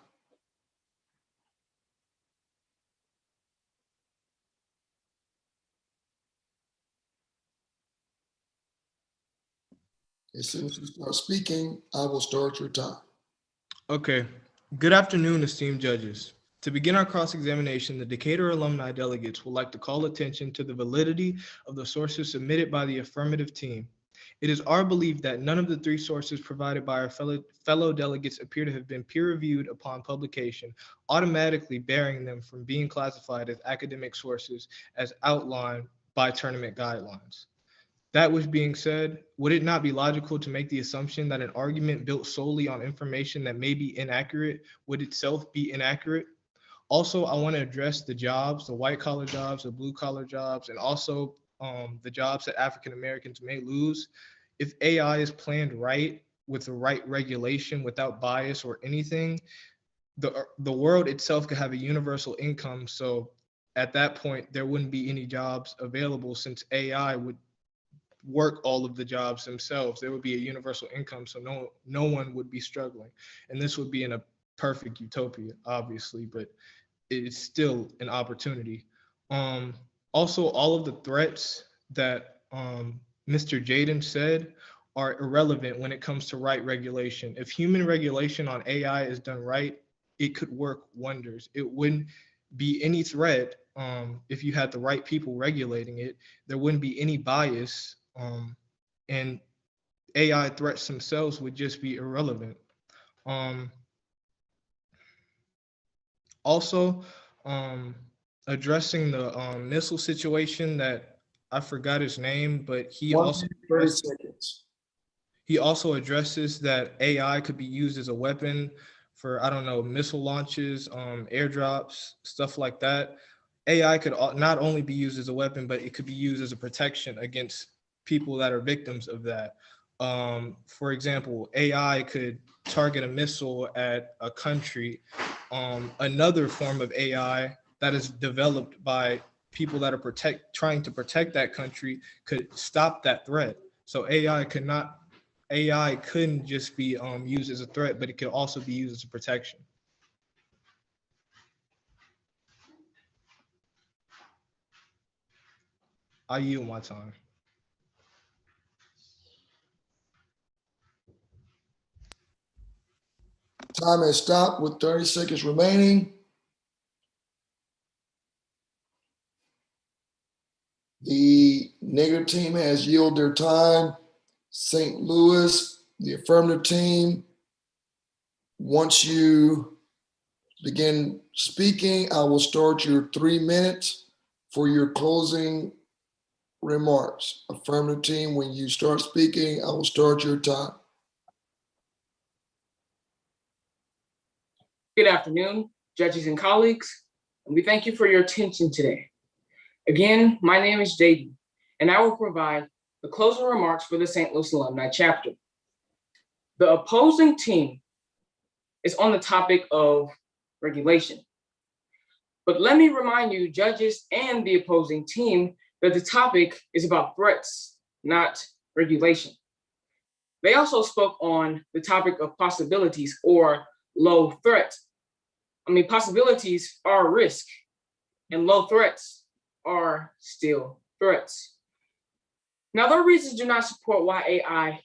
As soon as you start speaking, I will start your time. Okay. Good afternoon, esteemed judges. To begin our cross-examination, the Decatur alumni delegates would like to call attention to the validity of the sources submitted by the affirmative team. It is our belief that none of the 3 sources provided by our fellow delegates appear to have been peer-reviewed upon publication, automatically barring them from being classified as academic sources as outlined by tournament guidelines. That was being said, would it not be logical to make the assumption that an argument built solely on information that may be inaccurate would itself be inaccurate? Also, I want to address the jobs, the white collar jobs, the blue collar jobs, and also the jobs that African Americans may lose. If AI is planned right with the right regulation without bias or anything, the world itself could have a universal income. So at that point, there wouldn't be any jobs available since AI would work all of the jobs themselves. There would be a universal income, so no one would be struggling. And this would be in a perfect utopia, obviously, but it's still an opportunity. Also, all of the threats that Mr. Jaden said are irrelevant when it comes to right regulation. If human regulation on AI is done right, it could work wonders. It wouldn't be any threat if you had the right people regulating it. There wouldn't be any bias, and AI threats themselves would just be irrelevant. Also, addressing the missile situation that I forgot his name, but he also addresses that AI could be used as a weapon for, I don't know, missile launches, airdrops, stuff like that. AI could not only be used as a weapon, but it could be used as a protection against people that are victims of that. For example, AI could target a missile at a country. Another form of AI that is developed by people that are trying to protect that country could stop that threat. So AI AI couldn't just be used as a threat, but it could also be used as a protection. I yield my time. Time has stopped with 30 seconds remaining. The negative team has yielded their time. St. Louis, the affirmative team, once you begin speaking, I will start your 3 minutes for your closing remarks. Affirmative team, when you start speaking, I will start your time. Good afternoon, judges and colleagues, and we thank you for your attention today. Again, my name is Jaden, and I will provide the closing remarks for the St. Louis Alumni Chapter. The opposing team is on the topic of regulation. But let me remind you, judges and the opposing team, that the topic is about threats, not regulation. They also spoke on the topic of possibilities or low threat. Possibilities are a risk, and low threats are still threats. Now, their reasons do not support why AI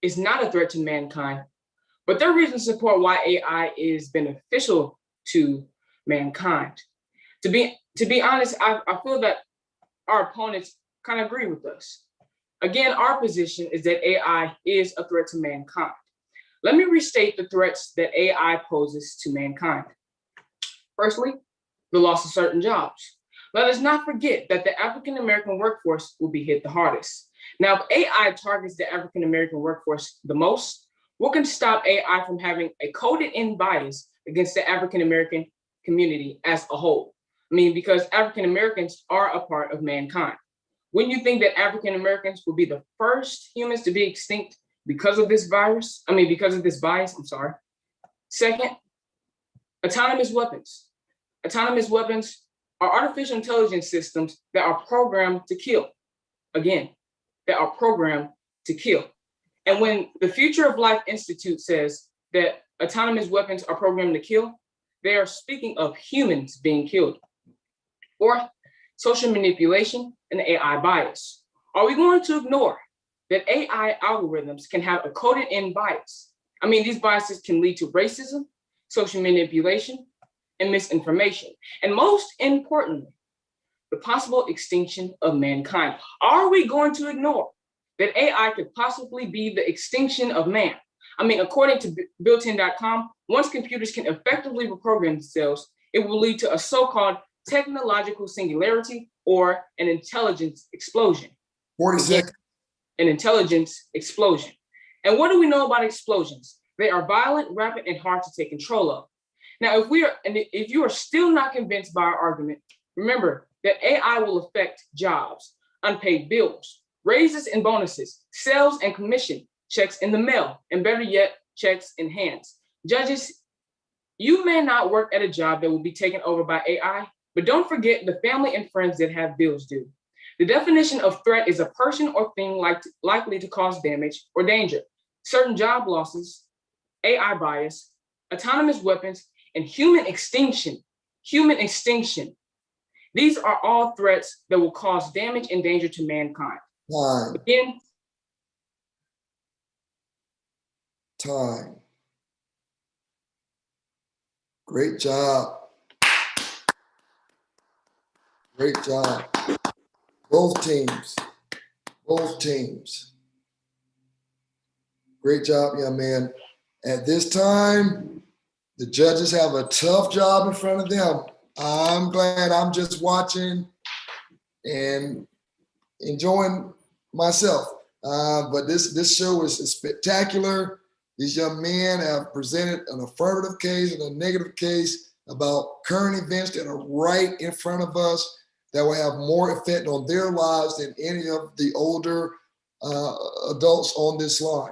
is not a threat to mankind, but their reasons support why AI is beneficial to mankind. To be honest, I feel that our opponents kind of agree with us. Again, our position is that AI is a threat to mankind. Let me restate the threats that AI poses to mankind. Firstly, the loss of certain jobs. Let us not forget that the African-American workforce will be hit the hardest. Now, if AI targets the African-American workforce the most, what can stop AI from having a coded-in bias against the African-American community as a whole? Because African-Americans are a part of mankind. Wouldn't you think that African-Americans will be the first humans to be extinct because of this bias? Second, autonomous weapons. Autonomous weapons are artificial intelligence systems that are programmed to kill. Again, that are programmed to kill. And when the Future of Life Institute says that autonomous weapons are programmed to kill, they are speaking of humans being killed. Fourth, social manipulation and AI bias. Are we going to ignore that AI algorithms can have a coded-in bias? These biases can lead to racism, social manipulation, and misinformation. And most importantly, the possible extinction of mankind. Are we going to ignore that AI could possibly be the extinction of man? According to builtin.com, once computers can effectively reprogram themselves, it will lead to a so-called technological singularity or an intelligence explosion. 40 seconds. An intelligence explosion. And what do we know about explosions? They are violent, rapid, and hard to take control of. Now, if you are still not convinced by our argument, remember that AI will affect jobs, unpaid bills, raises and bonuses, sales and commission, checks in the mail, and better yet, checks in hands. Judges, you may not work at a job that will be taken over by AI, but don't forget the family and friends that have bills due. The definition of threat is a person or thing likely to cause damage or danger. Certain job losses, AI bias, autonomous weapons, and human extinction. These are all threats that will cause damage and danger to mankind. Time. Great job. Great job. Both teams. Great job, young man. At this time, the judges have a tough job in front of them. I'm glad I'm just watching and enjoying myself. But this show is spectacular. These young men have presented an affirmative case and a negative case about current events that are right in front of us that will have more effect on their lives than any of the older adults on this line.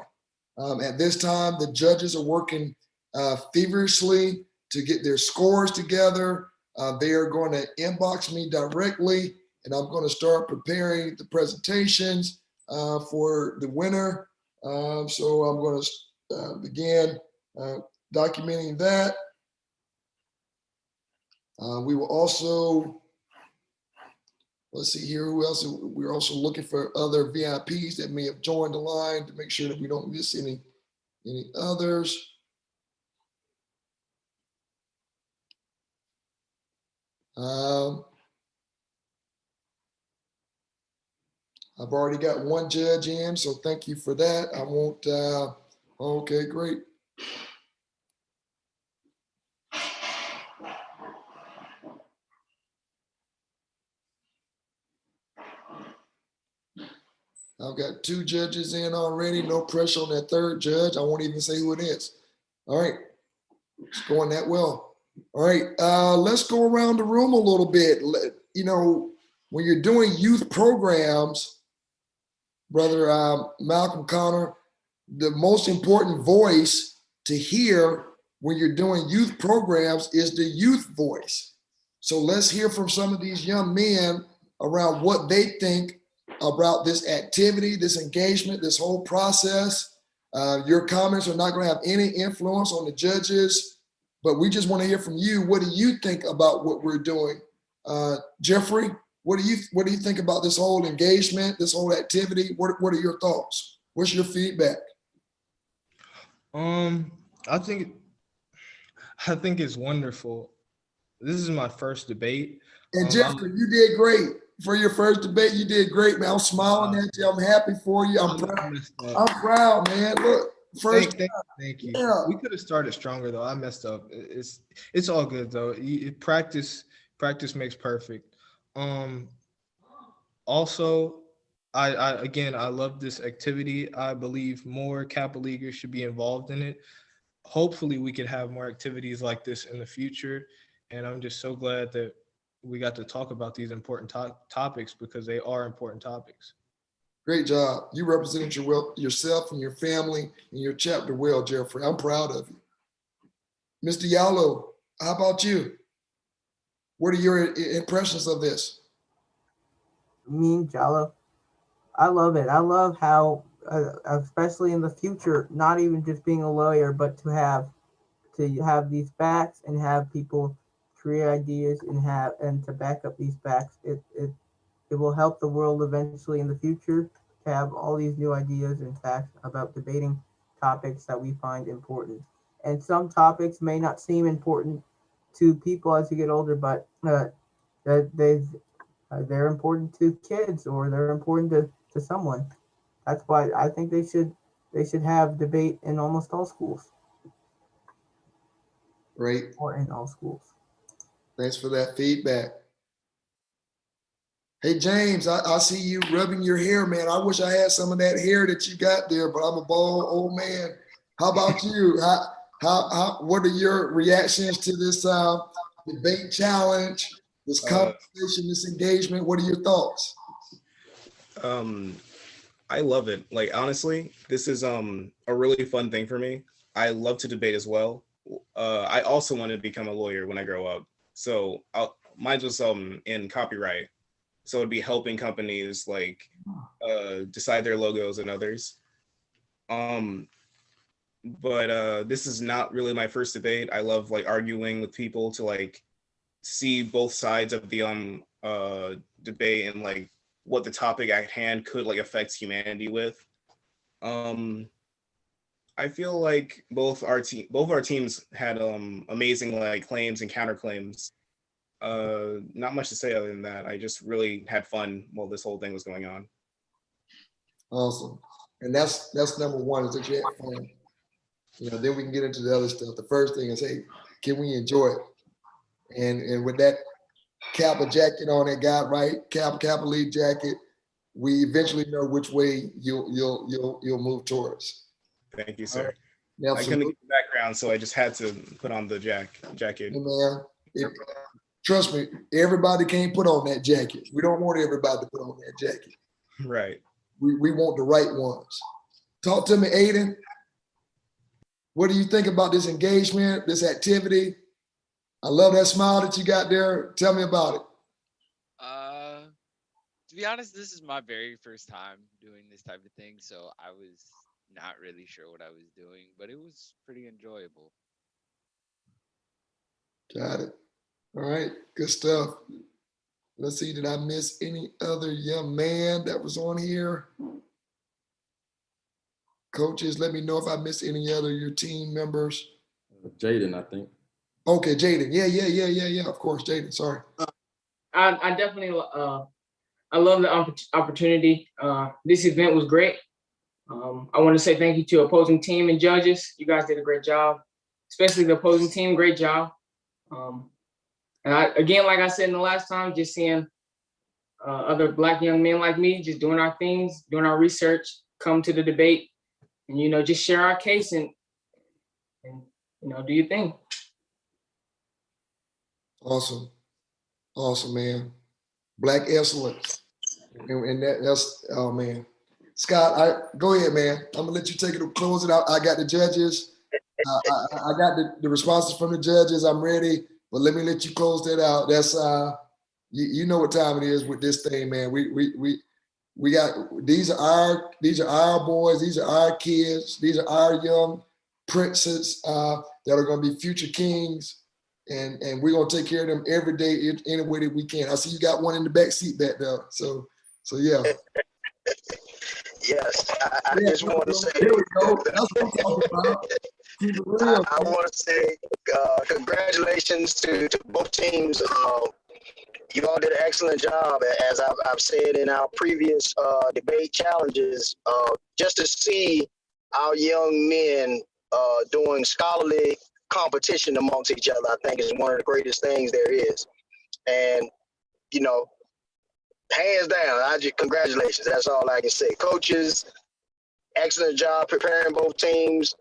At this time, the judges are working feverishly to get their scores together. They are going to inbox me directly, and I'm going to start preparing the presentations for the winner So I'm going to begin documenting that. We will also, let's see here, who else? We're also looking for other VIPs that may have joined the line to make sure that we don't miss any others. I've already got one judge in, so thank you for that. I won't, okay, great. I've got 2 judges in already. No pressure on that 3rd judge. I won't even say who it is. All right, it's going that well. All right, let's go around the room a little bit. You know, when you're doing youth programs, Brother Malcolm Connor, the most important voice to hear when you're doing youth programs is the youth voice. So let's hear from some of these young men around what they think about this activity, this engagement, this whole process. Your comments are not going to have any influence on the judges, but we just want to hear from you. What do you think about what we're doing? Jeffrey, what do you think about this whole engagement, this whole activity? What are your thoughts? What's your feedback? I think it's wonderful. This is my first debate. And Jeffrey, you did great. For your first debate, you did great, man. I'm smiling at you. I'm happy for you. I'm proud. I'm proud, man. Look, first. Thank you. Yeah. We could have started stronger though. I messed up. It's all good though. Practice makes perfect. Also, I love this activity. I believe more Kappa Leaguers should be involved in it. Hopefully we could have more activities like this in the future. And I'm just so glad that we got to talk about these important topics because they are important topics. Great job. You represented yourself and your family and your chapter well, Jeffrey. I'm proud of you. Mr. Yalo, how about you? What are your impressions of this? Jallo, I love it. I love how, especially in the future, not even just being a lawyer, but to have these facts and have people create ideas and to back up these facts. It will help the world eventually in the future to have all these new ideas and facts about debating topics that we find important. And some topics may not seem important to people as you get older, but they're important to kids or they're important to someone. That's why I think they should have debate in almost all schools. Great. Or in all schools. Thanks for that feedback. Hey, James, I see you rubbing your hair, man. I wish I had some of that hair that you got there, but I'm a bald old man. How about you? What are your reactions to this debate challenge, this conversation, this engagement? What are your thoughts? I love it. Like, honestly, this is a really fun thing for me. I love to debate as well. I also want to become a lawyer when I grow up. So mine was in copyright. So it'd be helping companies like decide their logos and others. But this is not really my first debate. I love like arguing with people to like see both sides of the debate and like what the topic at hand could like affect humanity with. I feel like both our teams had amazing like claims and counterclaims. Not much to say other than that. I just really had fun while this whole thing was going on. Awesome. And that's number one, is that you had fun. You know, then we can get into the other stuff. The first thing is, hey, can we enjoy it? And with that Kappa jacket on that guy, right? Kappa League jacket, we eventually know which way you'll move towards. Thank you, sir. Absolutely. I couldn't get the background, so I just had to put on the jacket. Hey, man, trust me, everybody can't put on that jacket. We don't want everybody to put on that jacket. Right. We want the right ones. Talk to me, Aiden. What do you think about this engagement, this activity? I love that smile that you got there. Tell me about it. To be honest, this is my very first time doing this type of thing, so I was not really sure what I was doing, but it was pretty enjoyable. Got it. All right, good stuff. Let's see, did I miss any other young man that was on here? Coaches, let me know if I missed any other of your team members. Jaden, I think. Okay, Jaden. Yeah. Of course, Jaden. Sorry. I definitely I love the opportunity. This event was great. I want to say thank you to opposing team and judges. You guys did a great job, especially the opposing team. Great job. And again, like I said in the last time, just seeing other Black young men like me, just doing our things, doing our research, come to the debate, and just share our case and do your thing. Awesome, man. Black excellence, and that's oh man. Scott, go ahead, man. I'm gonna let you take it to close it out. I got the judges. I got the responses from the judges. I'm ready, but let me let you close that out. That's you know what time it is with this thing, man. We got these are our boys. These are our kids. These are our young princes that are gonna be future kings. And we're gonna take care of them every day in any way that we can. I see you got one in the back seat back there. So yeah. Yes, I just want to say. There we go. That's what I'm talking about. Keep it real. I want to say congratulations to both teams. You all did an excellent job, as I've said in our previous debate challenges. Just to see our young men doing scholarly competition amongst each other, I think is one of the greatest things there is. And hands down, congratulations. That's all I can say. Coaches, excellent job preparing both teams.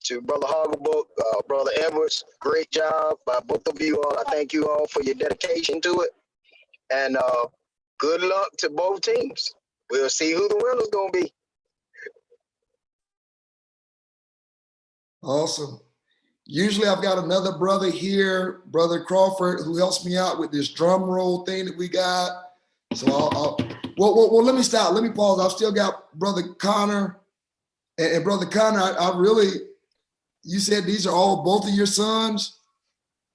To Brother Hagelbook, Brother Edwards, great job by both of you all. I thank you all for your dedication to it. And good luck to both teams. We'll see who the winner's gonna be. Awesome. Usually I've got another brother here, Brother Crawford, who helps me out with this drum roll thing that we got. So well, let me stop. Let me pause. I've still got Brother Connor. And Brother Connor, I really, you said these are both of your sons,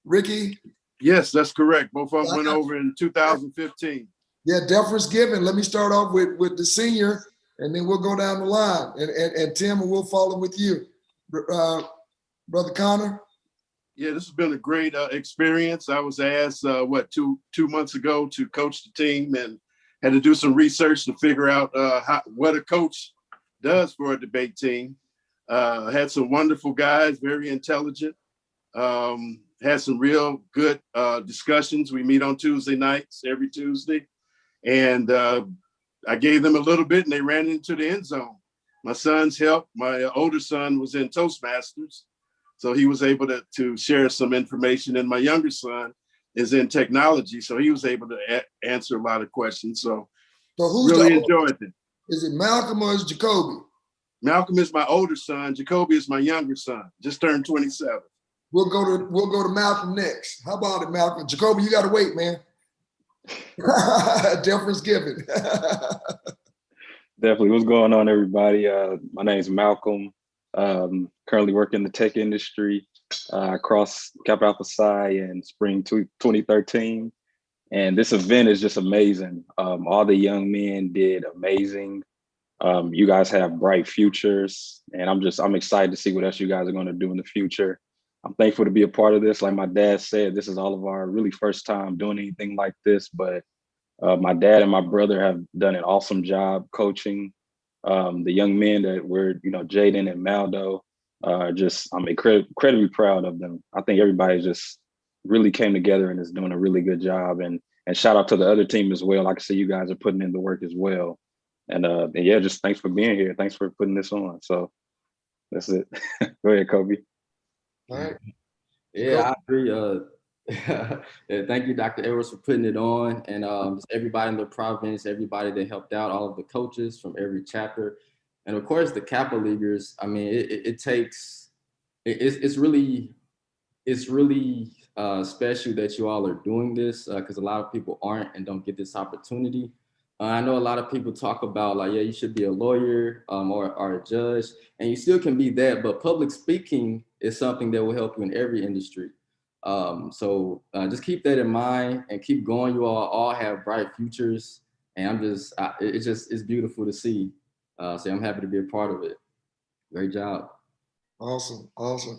Ricky? Yes, that's correct. Both of them went over in 2015. Yeah, deference given. Let me start off with the senior, and then we'll go down the line. And Tim, we'll follow with you. Brother Connor? Yeah, this has been a great experience. I was asked, 2 months ago to coach the team, and had to do some research to figure out what a coach does for a debate team. Had some wonderful guys, very intelligent. Had some real good discussions. We meet on Tuesday nights, every Tuesday. And I gave them a little bit and they ran into the end zone. My sons helped. My older son was in Toastmasters, so he was able to share some information. And my younger son is in technology, so he was able to answer a lot of questions. So who's really enjoyed it. Is it Malcolm or is it Jacoby? Malcolm is my older son. Jacoby is my younger son. Just turned 27. We'll go to Malcolm next. How about it, Malcolm? Jacoby, you got to wait, man. Deference given. Definitely. What's going on, everybody? My name is Malcolm. Currently work in the tech industry across Kappa Alpha Psi in spring 2013. And this event is just amazing. All the young men did amazing. You guys have bright futures, and I'm excited to see what else you guys are going to do in the future. I'm thankful to be a part of this. Like my dad said, this is all of our really first time doing anything like this, but my dad and my brother have done an awesome job coaching. The young men that were, Jaden and Maldo, I'm incredibly proud of them. I think everybody just really came together and is doing a really good job. And shout out to the other team as well. I can see you guys are putting in the work as well. And yeah, just thanks for being here. Thanks for putting this on. So that's it. Go ahead, Kobe. All right. Yeah, I agree. Yeah, thank you, Dr. Edwards, for putting it on, and just everybody in the province, everybody that helped out, all of the coaches from every chapter, and of course the Kappa Leaguers. I mean, it's really special that you all are doing this because a lot of people aren't and don't get this opportunity. I know a lot of people talk about like, yeah, you should be a lawyer or a judge, and you still can be that, but public speaking is something that will help you in every industry. So just keep that in mind and keep going. You all have bright futures, and it's beautiful to see. So I'm happy to be a part of it. Great job. Awesome, awesome.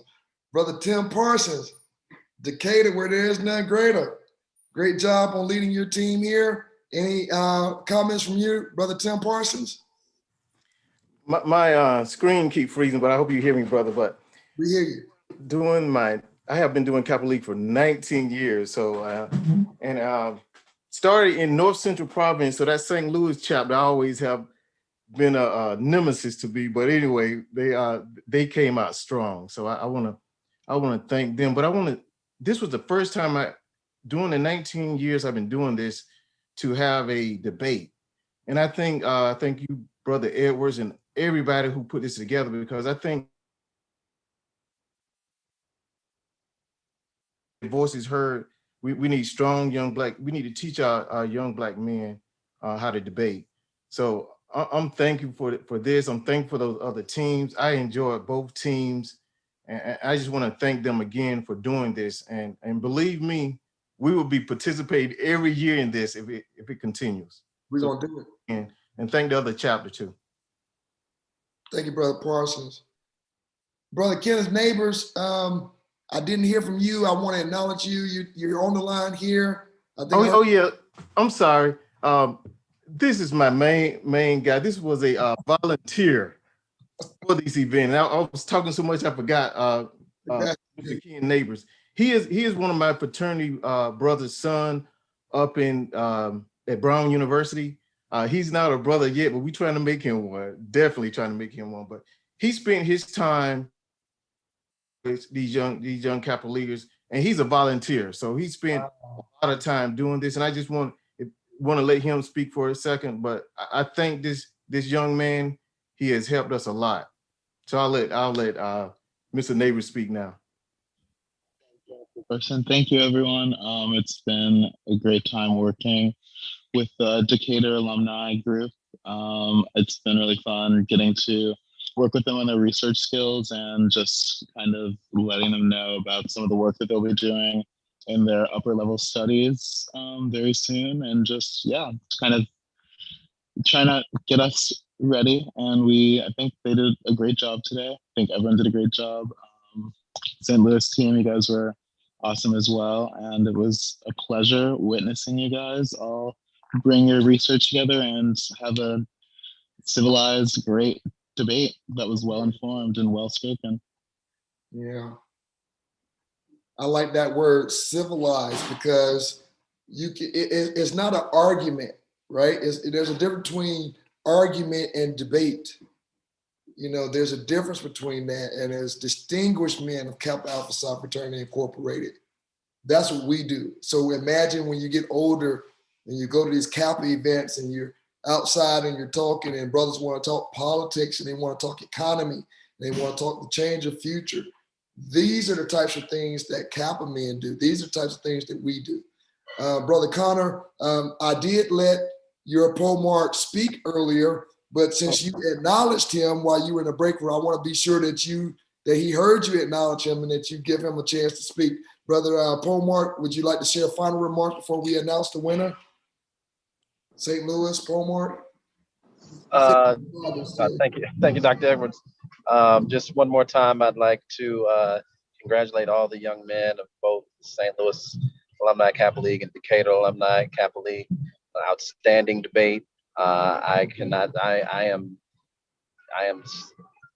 Brother Tim Parsons, Decatur, where there is none greater. Great job on leading your team here. Any comments from you, Brother Tim Parsons? My screen keep freezing, but I hope you hear me, brother. But we hear you. I have been doing Kappa League for 19 years. So, started in North Central Province. So that St. Louis chapter, I always have been a nemesis to be. But anyway, they came out strong. So I want to thank them. But this was the first time during the 19 years I've been doing this, to have a debate. And I think you, Brother Edwards, and everybody who put this together, because I think voices heard. We need strong young we need to teach our young Black men how to debate. So I'm thankful for this. I'm thankful for those other teams. I enjoyed both teams. And I just want to thank them again for doing this. And believe me, we will be participating every year in this if it continues. We're going to do it. And thank the other chapter too. Thank you, Brother Parsons. Brother Kenneth Neighbors, I didn't hear from you. I want to acknowledge you. You're on the line here. Yeah. I'm sorry. This is my main guy. This was a volunteer for this event. I was talking so much I forgot. Mr. Ken Neighbors. He is one of my fraternity brother's son up in at Brown University. He's not a brother yet, but we're trying to make him one. Definitely trying to make him one. But he spent his time with these young Kappa leaders, and he's a volunteer. So he spent a lot of time doing this. And I just want to let him speak for a second. But I think this young man, he has helped us a lot. So I'll let Mr. Neighbors speak now. Thank you, everyone. It's been a great time working with the Decatur alumni group. It's been really fun getting to work with them on their research skills and just kind of letting them know about some of the work that they'll be doing in their upper level studies very soon. And just, kind of trying to get us ready. And I think they did a great job today. I think everyone did a great job. St. Louis team, you guys were awesome as well. And it was a pleasure witnessing you guys all bring your research together and have a civilized, great debate that was well informed and well spoken. Yeah. I like that word civilized, because it's not an argument, right? There's a difference between argument and debate. You know, there's a difference between that. And as distinguished men of Kappa Alpha Psi Fraternity Incorporated, that's what we do. So imagine when you get older and you go to these Kappa events and you're outside and you're talking, and brothers want to talk politics and they want to talk economy, they want to talk the change of future. These are the types of things that Kappa men do. These are the types of things that we do. Brother Connor, I did let your Mark speak earlier, but since you acknowledged him while you were in the break room, I want to be sure that he heard you acknowledge him and that you give him a chance to speak. Brother Mark, would you like to share final remarks before we announce the winner? St. Louis, Mark. Thank you, Dr. Edwards. Just one more time, I'd like to congratulate all the young men of both St. Louis Alumni Kappa League and Decatur Alumni Kappa League. Outstanding debate. I am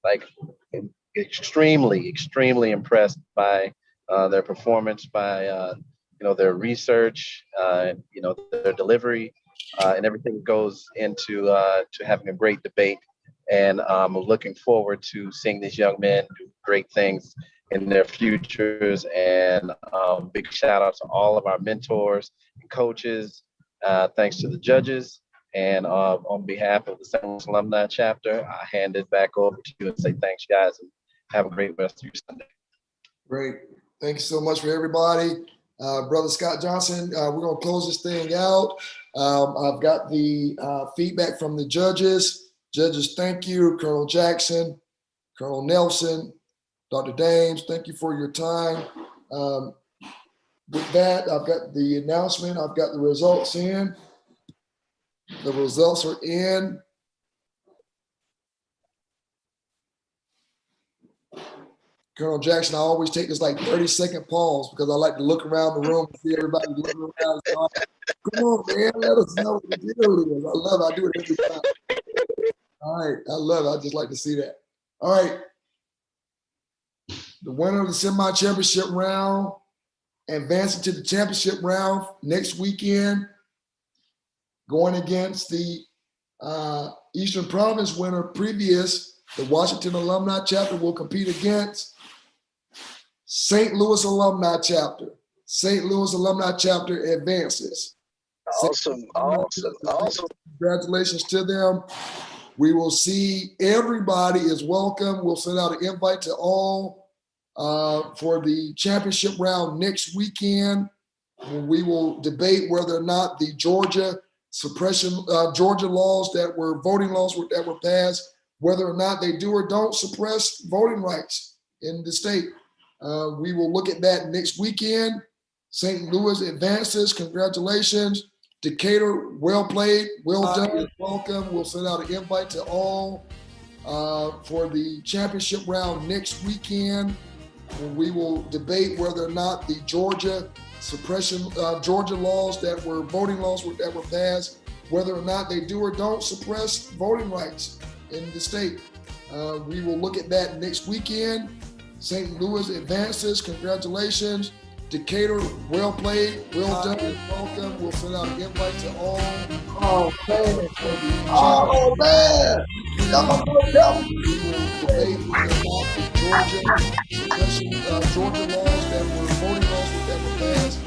like extremely impressed by their performance, by their research, their delivery, and everything goes into to having a great debate. And I'm looking forward to seeing these young men do great things in their futures. And big shout out to all of our mentors and coaches. Thanks to the judges. And on behalf of the St. Louis Alumni Chapter, I hand it back over to you and say thanks, guys, and have a great rest of your Sunday. Great. Thank you so much for everybody. Brother Scott Johnson, we're going to close this thing out. I've got the feedback from the judges. Judges, thank you. Colonel Jackson, Colonel Nelson, Dr. Dames, thank you for your time. With that, I've got the announcement. I've got the results in. The results are in. Colonel Jackson, I always take this like 30-second pause because I like to look around the room and see everybody looking around. So come on, man, let us know what the deal is. I love it. I do it every time. All right, I love it. I just like to see that. All right. The winner of the semi-championship round, advancing to the championship round next weekend, going against the Eastern Province winner previous, the Washington Alumni Chapter will compete against St. Louis Alumni Chapter. St. Louis Alumni Chapter advances. Awesome. Congratulations to them. We will see everybody is welcome. We'll send out an invite to all for the championship round next weekend. We will debate whether or not the Georgia laws that were voting laws that were passed, whether or not they do or don't suppress voting rights in the state. We will look at that next weekend. St. Louis advances. Congratulations. Decatur, well played, well done, welcome. We'll send out an invite to all for the championship round next weekend. We will debate whether or not the Georgia laws that were voting laws that were passed, whether or not they do or don't suppress voting rights in the state. We will look at that next weekend. St. Louis advances. Congratulations. Decatur, well played, well done, welcome. We'll send out an invite to all. Oh, man. Oh, man. Georgia laws that were voting laws that were passed,